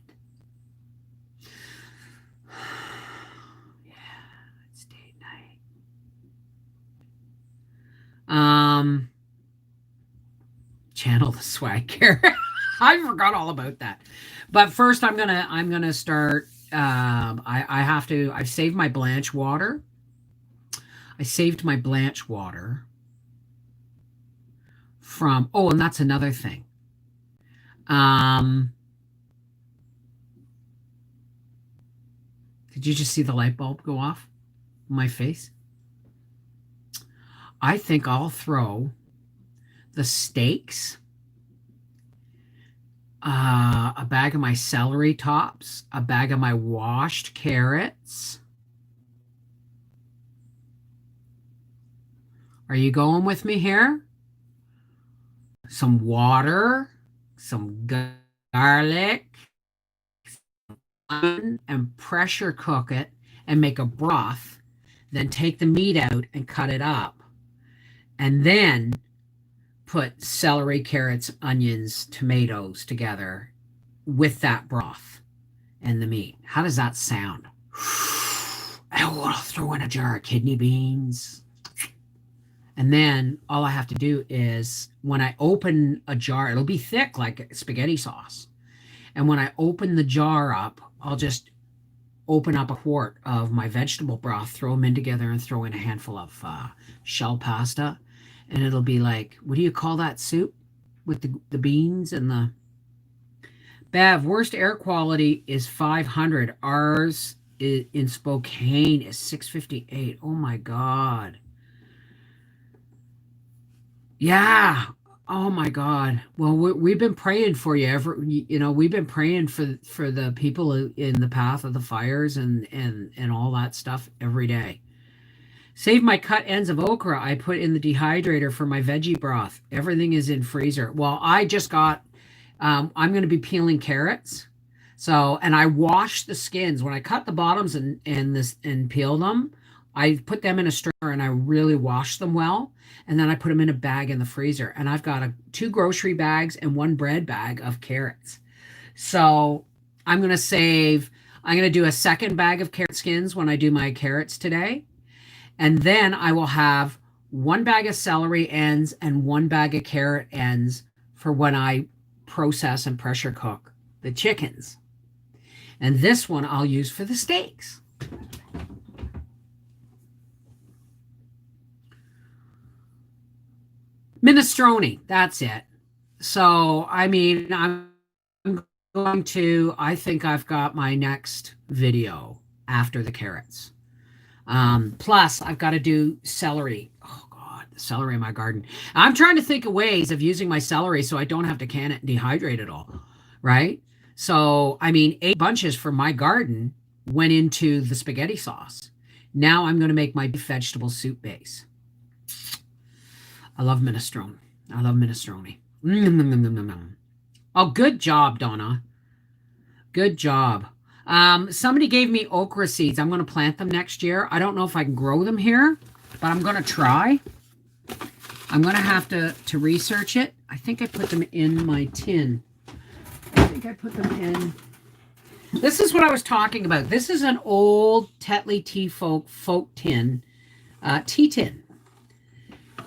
Channel the swag carrot. I forgot all about that. But first I'm gonna start. I've saved my blanch water. I saved my blanch water from, and that's another thing. Did you just see the light bulb go off in my face? I think I'll throw the steaks, a bag of my celery tops, a bag of my washed carrots. Are you going with me here? Some water, some garlic, and pressure cook it and make a broth. Then take the meat out and cut it up. and then put celery, carrots, onions, tomatoes together with that broth and the meat. How does that sound? I'll throw in a jar of kidney beans. And then all I have to do is when I open a jar, it'll be thick like spaghetti sauce. And when I open the jar up, I'll just open up a quart of my vegetable broth, throw them in together, and throw in a handful of shell pasta. And it'll be like, what do you call that soup with the beans and the... Bev, worst air quality is 500. Ours in Spokane is 658. Oh my God. Yeah. Oh my God. Well, we've been praying for you. We've been praying for the people in the path of the fires and all that stuff every day. Save my cut ends of okra I put in the dehydrator for my veggie broth. Everything is in freezer. Well, I just got, I'm going to be peeling carrots. So, and I wash the skins. When I cut the bottoms and peel them, I put them in a stirrer and I really wash them well. And then I put them in a bag in the freezer. And I've got 2 grocery bags and 1 bread bag of carrots. So I'm going to do a second bag of carrot skins when I do my carrots today. And then I will have 1 bag of celery ends and 1 bag of carrot ends for when I process and pressure cook the chickens. And this one I'll use for the steaks. Minestrone, that's it. So, I mean, I think I've got my next video after the carrots. Plus, I've got to do celery. Oh, God, the celery in my garden. I'm trying to think of ways of using my celery so I don't have to can it and dehydrate it all, right? So, I mean, 8 bunches from my garden went into the spaghetti sauce. Now I'm going to make my vegetable soup base. I love minestrone. I love minestrone. Oh, good job, Donna. Good job. Somebody gave me okra seeds. I'm going to plant them next year. I don't know if I can grow them here, but I'm going to try. I'm going to have to research it. I think I put them in my tin. I think I put them in. This is what I was talking about. This is an old Tetley Tea Folk tin, tea tin.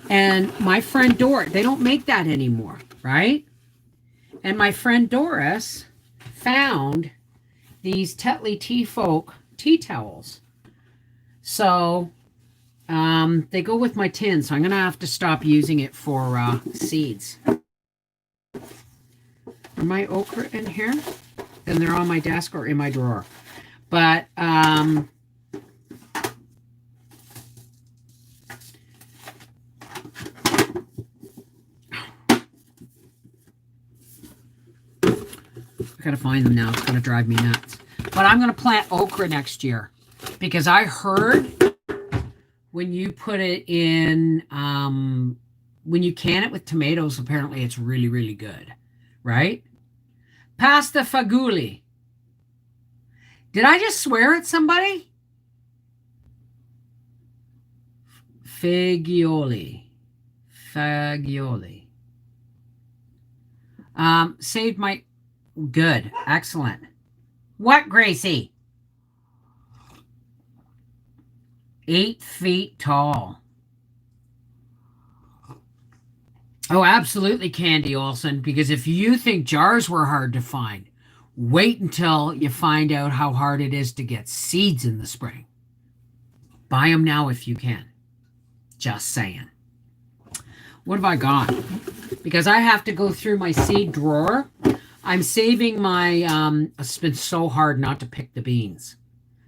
And my friend Doris, they don't make that anymore, right? And my friend Doris found these Tetley Tea Folk tea towels. So they go with my tin, so I'm going to have to stop using it for seeds. Are my okra in here? Then they're on my desk or in my drawer. But I gotta find them now. It's gonna drive me nuts. But I'm gonna plant okra next year because I heard when you put it in, when you can it with tomatoes, apparently it's really, really good, right? Pasta fagioli. Did I just swear at somebody? Fagioli. Saved my... Good. Excellent. What, Gracie? 8 feet tall. Oh, absolutely, Candy Olson, because if you think jars were hard to find, wait until you find out how hard it is to get seeds in the spring. Buy them now if you can. Just saying. What have I got? Because I have to go through my seed drawer. I'm saving my, it's been so hard not to pick the beans.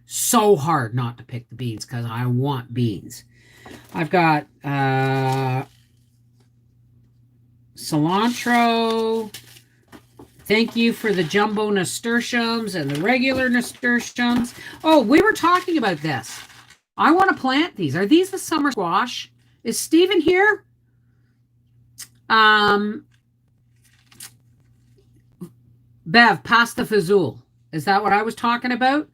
So hard not to pick the beans because I want beans. I've got cilantro. Thank you for the jumbo nasturtiums and the regular nasturtiums. Oh, we were talking about this. I want to plant these. Are these the summer squash? Is Steven here? Bev, pasta fazool. Is that what I was talking about?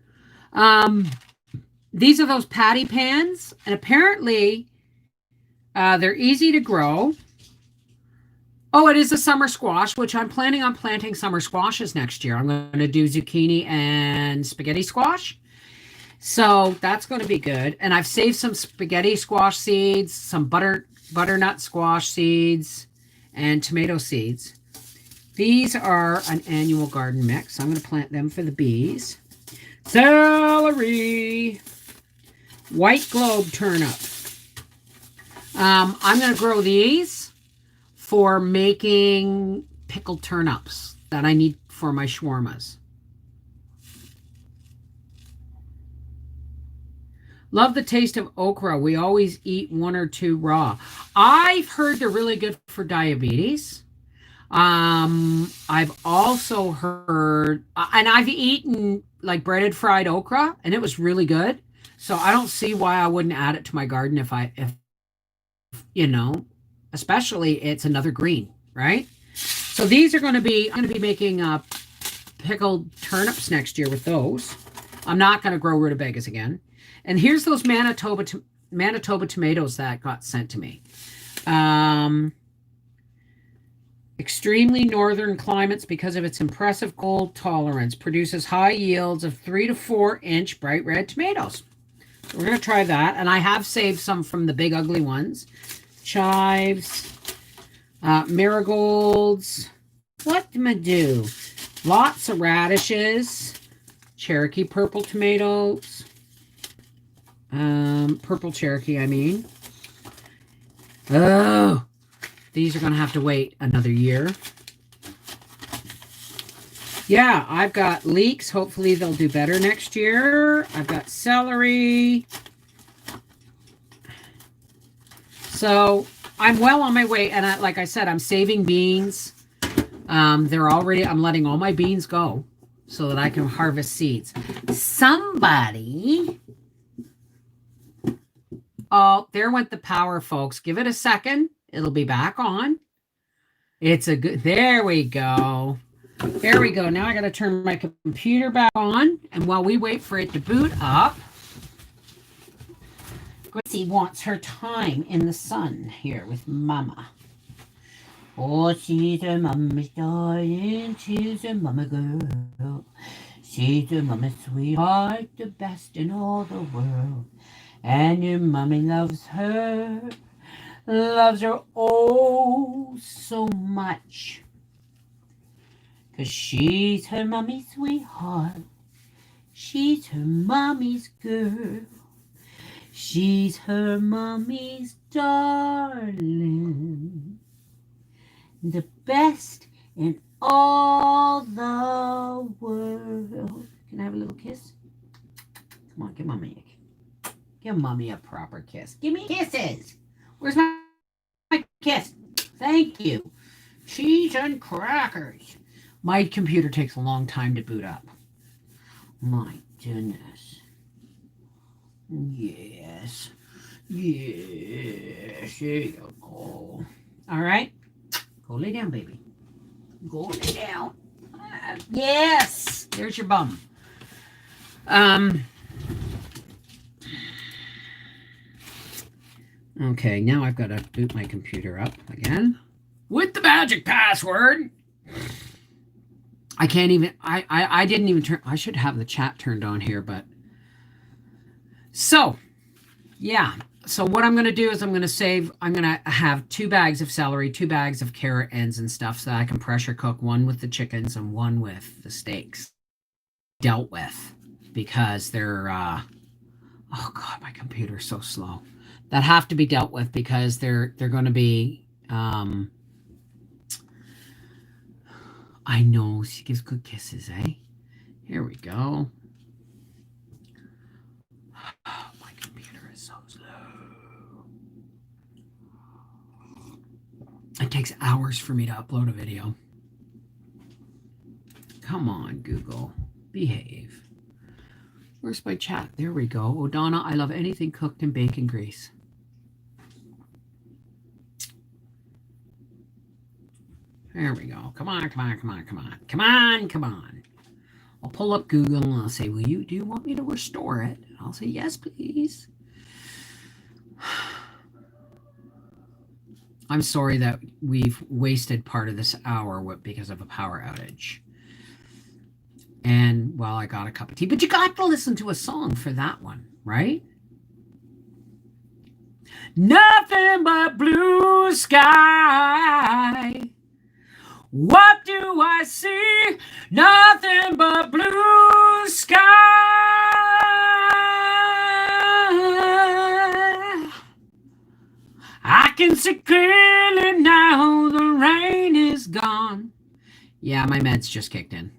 These are those patty pans. And apparently They're easy to grow. Oh, it is a summer squash, which I'm planning on planting summer squashes next year. I'm going to do zucchini and spaghetti squash. So that's going to be good. And I've saved some spaghetti squash seeds, some butternut squash seeds, and tomato seeds. These are an annual garden mix. I'm going to plant them for the bees. Celery. White globe turnip. I'm going to grow these for making pickled turnips that I need for my shawarmas. Love the taste of okra. We always eat 1 or 2 raw. I've heard they're really good for diabetes. I've also heard, and I've eaten like breaded fried okra, and it was really good. So I don't see why I wouldn't add it to my garden if you know, especially it's another green, right? So these are I'm going to be making pickled turnips next year with those. I'm not going to grow rutabagas again. And here's those Manitoba tomatoes that got sent to me. Extremely northern climates, because of its impressive cold tolerance, produces high yields of 3 to 4 inch bright red tomatoes. So we're going to try that. And I have saved some from the big ugly ones. Chives, marigolds. What am I do? Lots of radishes, Cherokee purple tomatoes. Purple Cherokee, I mean. Oh, these are going to have to wait another year. Yeah, I've got leeks. Hopefully they'll do better next year. I've got celery. So I'm well on my way. And like I said, I'm saving beans. I'm letting all my beans go so that I can harvest seeds. Oh, there went the power, folks. Give it a second. It'll be back on. There we go. There we go. Now I got to turn my computer back on. And while we wait for it to boot up, Gracie wants her time in the sun here with Mama. Oh, she's a mama's darling. She's a mama girl. She's a mama sweetheart, the best in all the world. And your mommy loves her oh so much. 'Cause she's her mommy's sweetheart. She's her mommy's girl. She's her mommy's darling. The best in all the world. Can I have a little kiss? Come on, give mommy a kiss. Give mommy a proper kiss. Give me kisses. Where's my kiss? Thank you. Cheese and crackers. My computer takes a long time to boot up. My goodness. Yes. Yes. There you go. All right. Go lay down, baby. Go lay down. Yes. There's your bum. Okay, now I've got to boot my computer up again with the magic password. I can't even, I didn't even turn, I should have the chat turned on here, but. So, yeah. So what I'm going to do is I'm going to have 2 bags of celery, 2 bags of carrot ends and stuff so that I can pressure cook, one with the chickens and one with the steaks. Dealt with because they're, oh God, my computer's so slow. That have to be dealt with because they're going to be, I know, she gives good kisses, eh? Here we go. Oh, my computer is so slow. It takes hours for me to upload a video. Come on, Google. Behave. Where's my chat? There we go. Oh, Donna, I love anything cooked in bacon grease. There we go. Come on, come on, come on, come on. Come on, come on. I'll pull up Google and I'll say, do you want me to restore it? And I'll say, yes, please. I'm sorry that we've wasted part of this hour because of a power outage. And well, I got a cup of tea, but you got to listen to a song for that one, right? Nothing but blue sky. What do I see? Nothing but blue sky. I can see clearly now the rain is gone. Yeah, my meds just kicked in.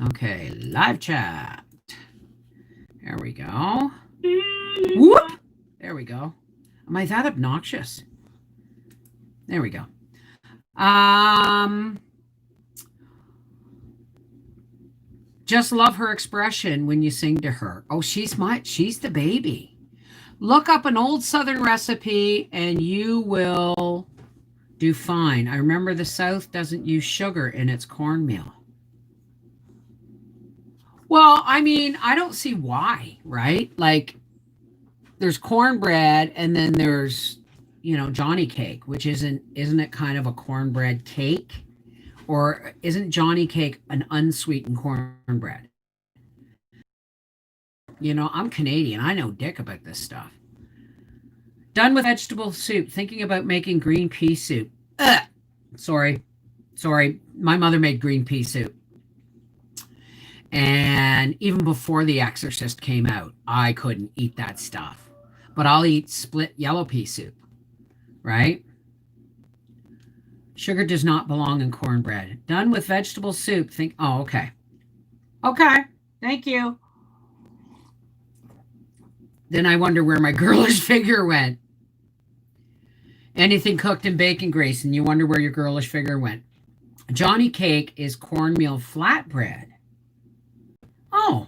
Okay, live chat. There we go. Whoop! There we go. Am I that obnoxious? There we go. Just love her expression when you sing to her. Oh, she's the baby. Look up an old Southern recipe and you will do fine. I remember the South doesn't use sugar in its cornmeal. Well, I mean, I don't see why, right? Like, there's cornbread and then there's, Johnny cake, which isn't it kind of a cornbread cake? Or isn't Johnny cake an unsweetened cornbread? I'm Canadian. I know dick about this stuff. Done with vegetable soup. Thinking about making green pea soup. Ugh. Sorry. My mother made green pea soup. And even before The Exorcist came out, I couldn't eat that stuff. But I'll eat split yellow pea soup, right? Sugar does not belong in cornbread. Done with vegetable soup. Oh, okay. Okay. Thank you. Then I wonder where my girlish figure went. Anything cooked in bacon grease, and you wonder where your girlish figure went. Johnny cake is cornmeal flatbread. Oh,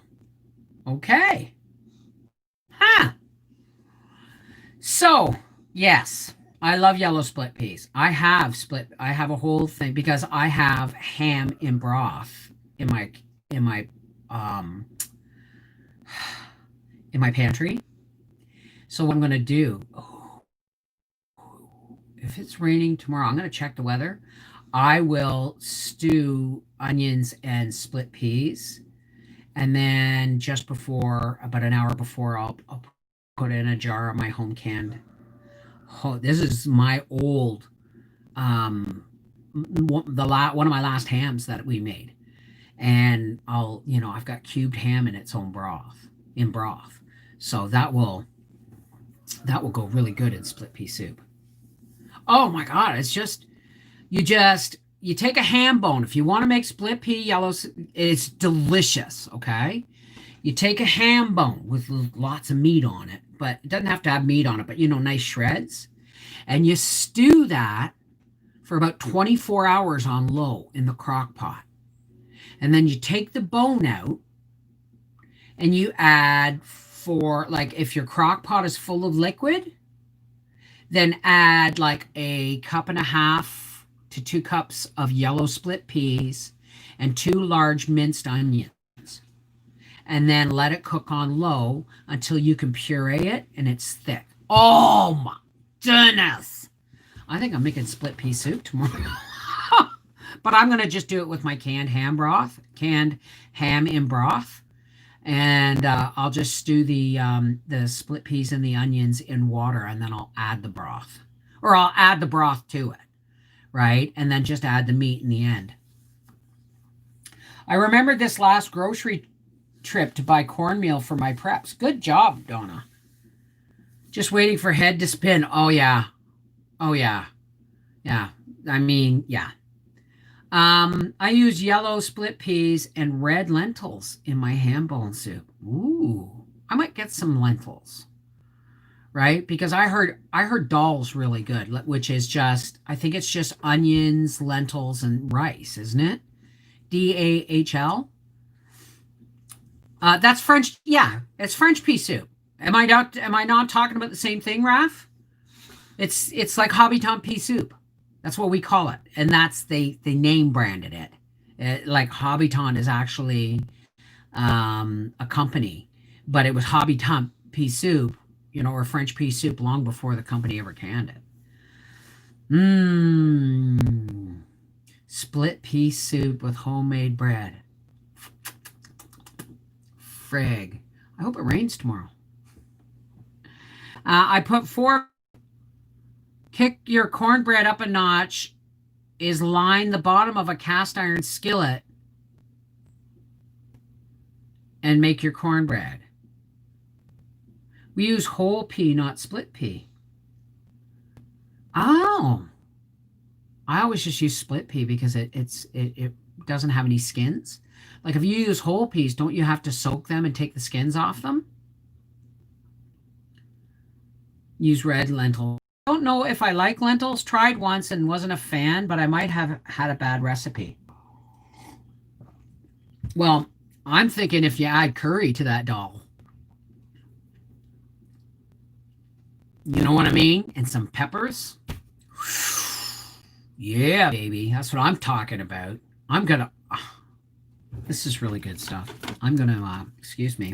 okay. Huh. So, yes, I love yellow split peas. I have a whole thing because I have ham in broth in my pantry. So what I'm going to do, if it's raining tomorrow, I'm going to check the weather. I will stew onions and split peas. And then just before, about an hour before, I'll put in a jar of my home canned. Oh, this is my old, one of my last hams that we made. And I've got cubed ham in its own broth, So that will go really good in split pea soup. Oh my God, it's just, you take a ham bone. If you want to make split pea yellow, it's delicious, okay? You take a ham bone with lots of meat on it, but it doesn't have to have meat on it, but nice shreds. And you stew that for about 24 hours on low in the crock pot. And then you take the bone out and you add if your crock pot is full of liquid, then add like a cup and a half to 2 cups of yellow split peas and 2 large minced onions. And then let it cook on low until you can puree it and it's thick. Oh my goodness. I think I'm making split pea soup tomorrow. But I'm going to just do it with my canned ham in broth. And I'll just stew the split peas and the onions in water, and then I'll add the broth. Or I'll add the broth to it, right? And then just add the meat in the end. I remembered this last grocery trip to buy cornmeal for my preps. Good job, Donna. Just waiting for head to spin. Oh, yeah. Yeah. I mean, yeah. I use yellow split peas and red lentils in my ham bone soup. Ooh, I might get some lentils, right? Because I heard dal's really good, which is I think it's just onions, lentils, and rice, isn't it? DAHL. That's French. Yeah, it's French pea soup. Am I not talking about the same thing, Raph? It's like Hobbiton pea soup. That's what we call it, and that's they name branded it. Like Hobbiton is actually a company, but it was Hobbiton pea soup, or French pea soup long before the company ever canned it. Mmm. Split pea soup with homemade bread. Frig. I hope it rains tomorrow. I put 4. Kick your cornbread up a notch is line the bottom of a cast iron skillet and make your cornbread. We use whole pea, not split pea. Oh. I always just use split pea because it doesn't have any skins. Like if you use whole peas, don't you have to soak them and take the skins off them? Use red lentils. I don't know if I like lentils. Tried once and wasn't a fan, but I might have had a bad recipe. Well, I'm thinking if you add curry to that dal. You know what I mean? And some peppers. Yeah, baby. That's what I'm talking about. I'm going to... This is really good stuff. I'm going to, excuse me,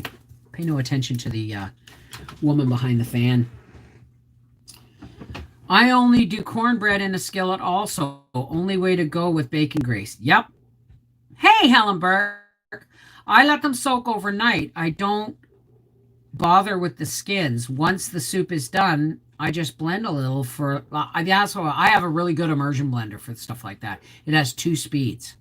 pay no attention to the woman behind the fan. I only do cornbread in a skillet also. Only way to go with bacon grease. Yep. Hey, Hellenberg. I let them soak overnight. I don't bother with the skins. Once the soup is done, I just blend a little for... That's why I have a really good immersion blender for stuff like that. It has 2 speeds.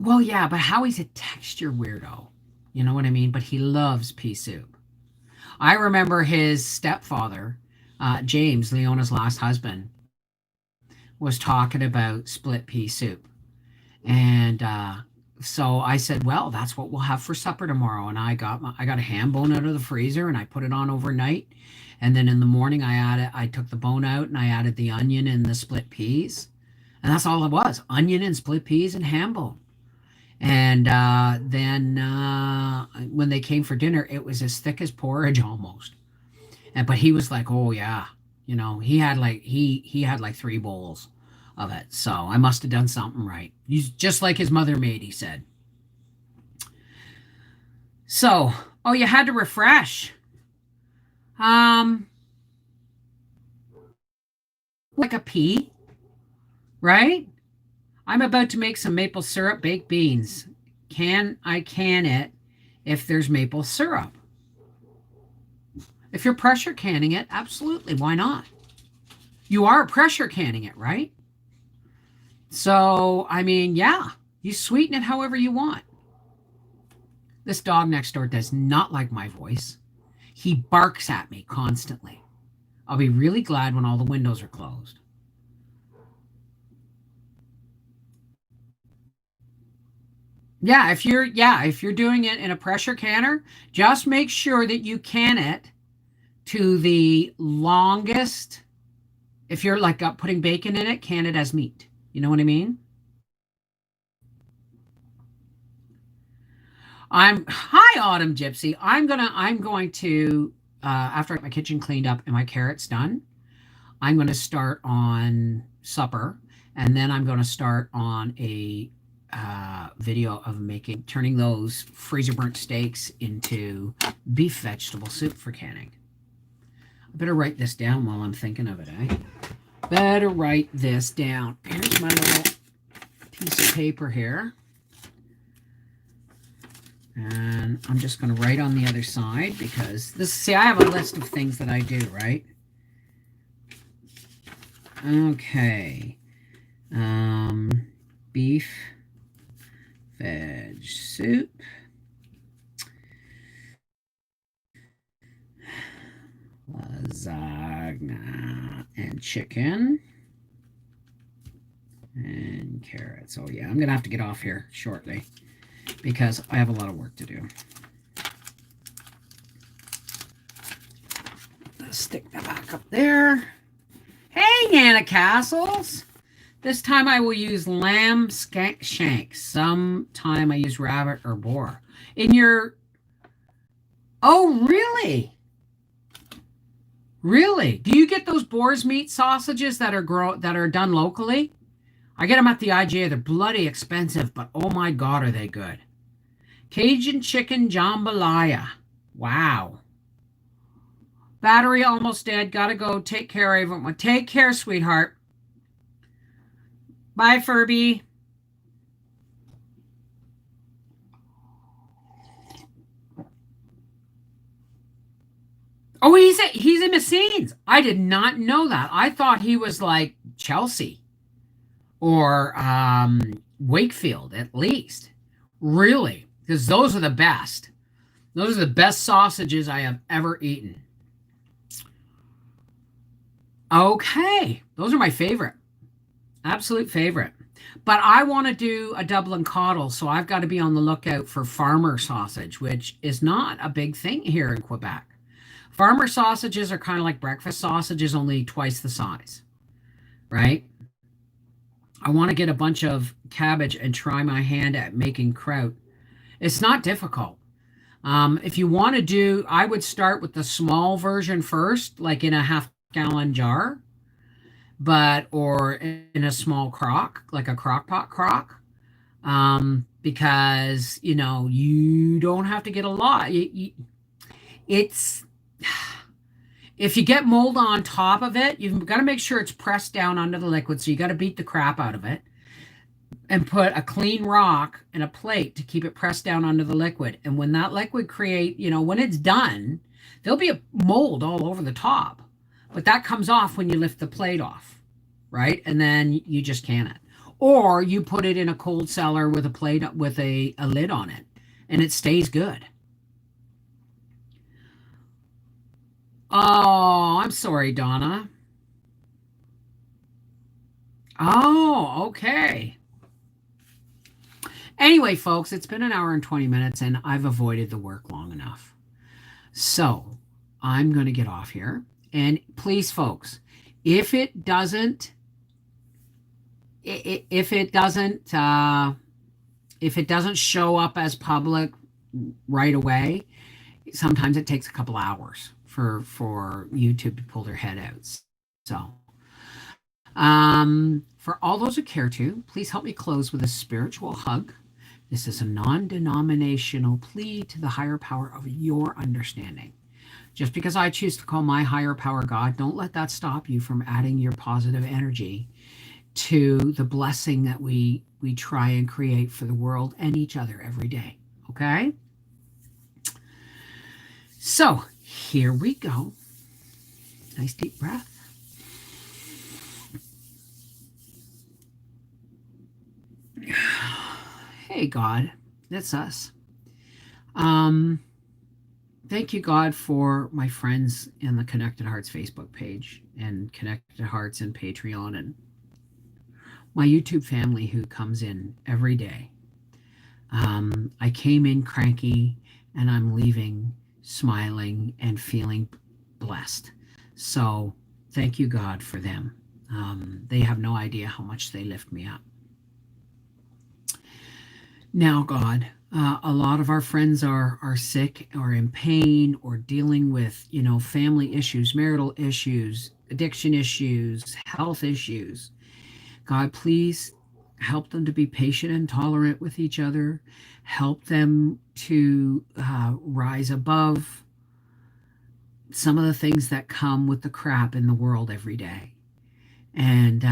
Well, yeah, but Howie's a texture weirdo. You know what I mean? But he loves pea soup. I remember his stepfather, James, Leona's last husband, was talking about split pea soup. And so I said, well, that's what we'll have for supper tomorrow. And I got a ham bone out of the freezer and I put it on overnight. And then in the morning I took the bone out and I added the onion and the split peas. And that's all it was. Onion and split peas and ham bone. And then when they came for dinner, it was as thick as porridge almost. But he was like, oh yeah, he had like 3 bowls of it. So I must have done something right. He's just like his mother made, he said. So, you had to refresh. Like a pea, right? I'm about to make some maple syrup baked beans. Can I can it if there's maple syrup? If you're pressure canning it, absolutely. Why not? You are pressure canning it, right? So, I mean, yeah, you sweeten it however you want. This dog next door does not like my voice. He barks at me constantly. I'll be really glad when all the windows are closed. Yeah, if you're doing it in a pressure canner, just make sure that you can it to the longest. If you're like putting bacon in it, can it as meat. You know what I mean? Hi, Autumn Gypsy. I'm going to after I get my kitchen cleaned up and my carrots done, I'm going to start on supper, and then I'm going to start on a video of turning those freezer burnt steaks into beef vegetable soup for canning. I better write this down while I'm thinking of it, eh? Better write this down. Here's my little piece of paper here. And I'm just going to write on the other side because I have a list of things that I do, right? Okay. Beef veg soup. Lasagna and chicken. And carrots. Oh yeah, I'm going to have to get off here shortly because I have a lot of work to do. Let's stick that back up there. Hey, Nana Castles. This time I will use lamb shank. Sometime I use rabbit or boar. Oh, really? Really? Do you get those boar's meat sausages that are done locally? I get them at the IGA. They're bloody expensive, but oh my God, are they good. Cajun chicken jambalaya. Wow. Battery almost dead. Gotta go. Take care, everyone. Take care, sweetheart. Bye, Furby. Oh, he's in Messines. I did not know that. I thought he was like Chelsea or Wakefield at least. Really, because those are the best. Those are the best sausages I have ever eaten. Okay, those are my favorite. Absolute favorite. But I want to do a Dublin coddle, so I've got to be on the lookout for farmer sausage, which is not a big thing here in Quebec. Farmer sausages are kind of like breakfast sausages, only twice the size, right? I want to get a bunch of cabbage and try my hand at making kraut. It's not difficult. If you want to do, I would start with the small version first, like in a half-gallon jar, but or in a small crock, like a crock pot crock, because you don't have to get a lot. It's if you get mold on top of it, you've got to make sure it's pressed down under the liquid. So you got to beat the crap out of it and put a clean rock and a plate to keep it pressed down under the liquid. And when that liquid when it's done, there'll be a mold all over the top, but that comes off when you lift the plate off, right? And then you just can it. Or you put it in a cold cellar with a plate with a lid on it, and it stays good. Oh, I'm sorry, Donna. Oh, okay. Anyway, folks, it's been an hour and 20 minutes, and I've avoided the work long enough. So I'm going to get off here. And please, folks, if it doesn't show up as public right away, sometimes it takes a couple hours for YouTube to pull their head out. So for all those who care to, please help me close with a spiritual hug. This is a non-denominational plea to the higher power of your understanding. Just because I choose to call my higher power God, don't let that stop you from adding your positive energy to the blessing that we try and create for the world and each other every day. Okay? So here we go. Nice deep breath. Hey, God, that's us. Thank you, God, for my friends in the Connected Hearts Facebook page and Connected Hearts and Patreon and my YouTube family who comes in every day. I came in cranky and I'm leaving smiling and feeling blessed. So thank you, God, for them. They have no idea how much they lift me up. Now, God, a lot of our friends are sick or in pain or dealing with, family issues, marital issues, addiction issues, health issues. God, please help them to be patient and tolerant with each other. Help them to rise above some of the things that come with the crap in the world every day, and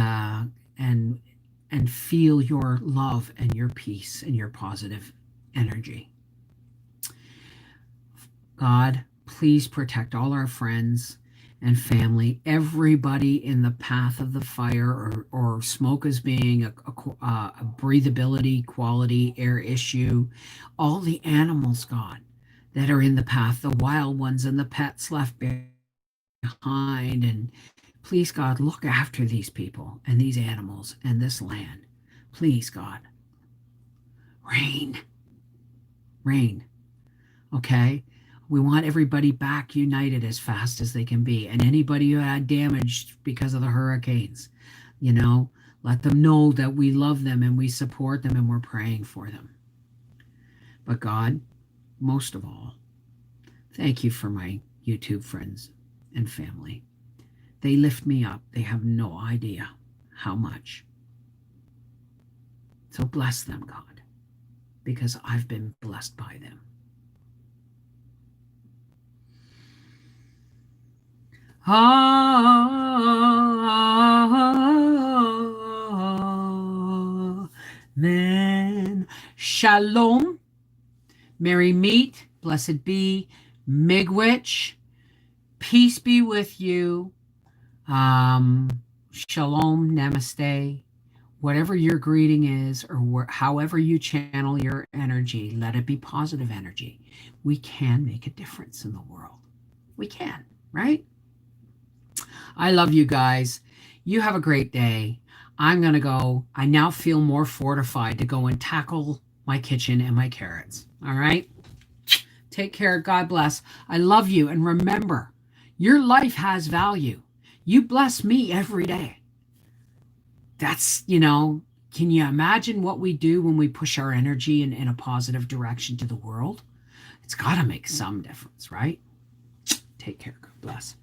feel your love and your peace and your positive energy. God, please protect all our friends and family, everybody in the path of the fire or smoke as being a breathability, quality, air issue, all the animals, God, that are in the path, the wild ones and the pets left behind. And please, God, look after these people and these animals and this land. Please, God. Rain. Okay? We want everybody back united as fast as they can be. And anybody who had damage because of the hurricanes, let them know that we love them and we support them and we're praying for them. But God, most of all, thank you for my YouTube friends and family. They lift me up. They have no idea how much. So bless them, God, because I've been blessed by them. Amen. Shalom. Merry meet. Blessed be. Migwich. Peace be with you. Shalom. Namaste. Whatever your greeting is, or however you channel your energy, let it be positive energy. We can make a difference in the world. We can, right? I love you guys. You have a great day. I'm going to go. I now feel more fortified to go and tackle my kitchen and my carrots. All right? Take care. God bless. I love you. And remember, your life has value. You bless me every day. That's, can you imagine what we do when we push our energy in a positive direction to the world? It's got to make some difference, right? Take care. God bless.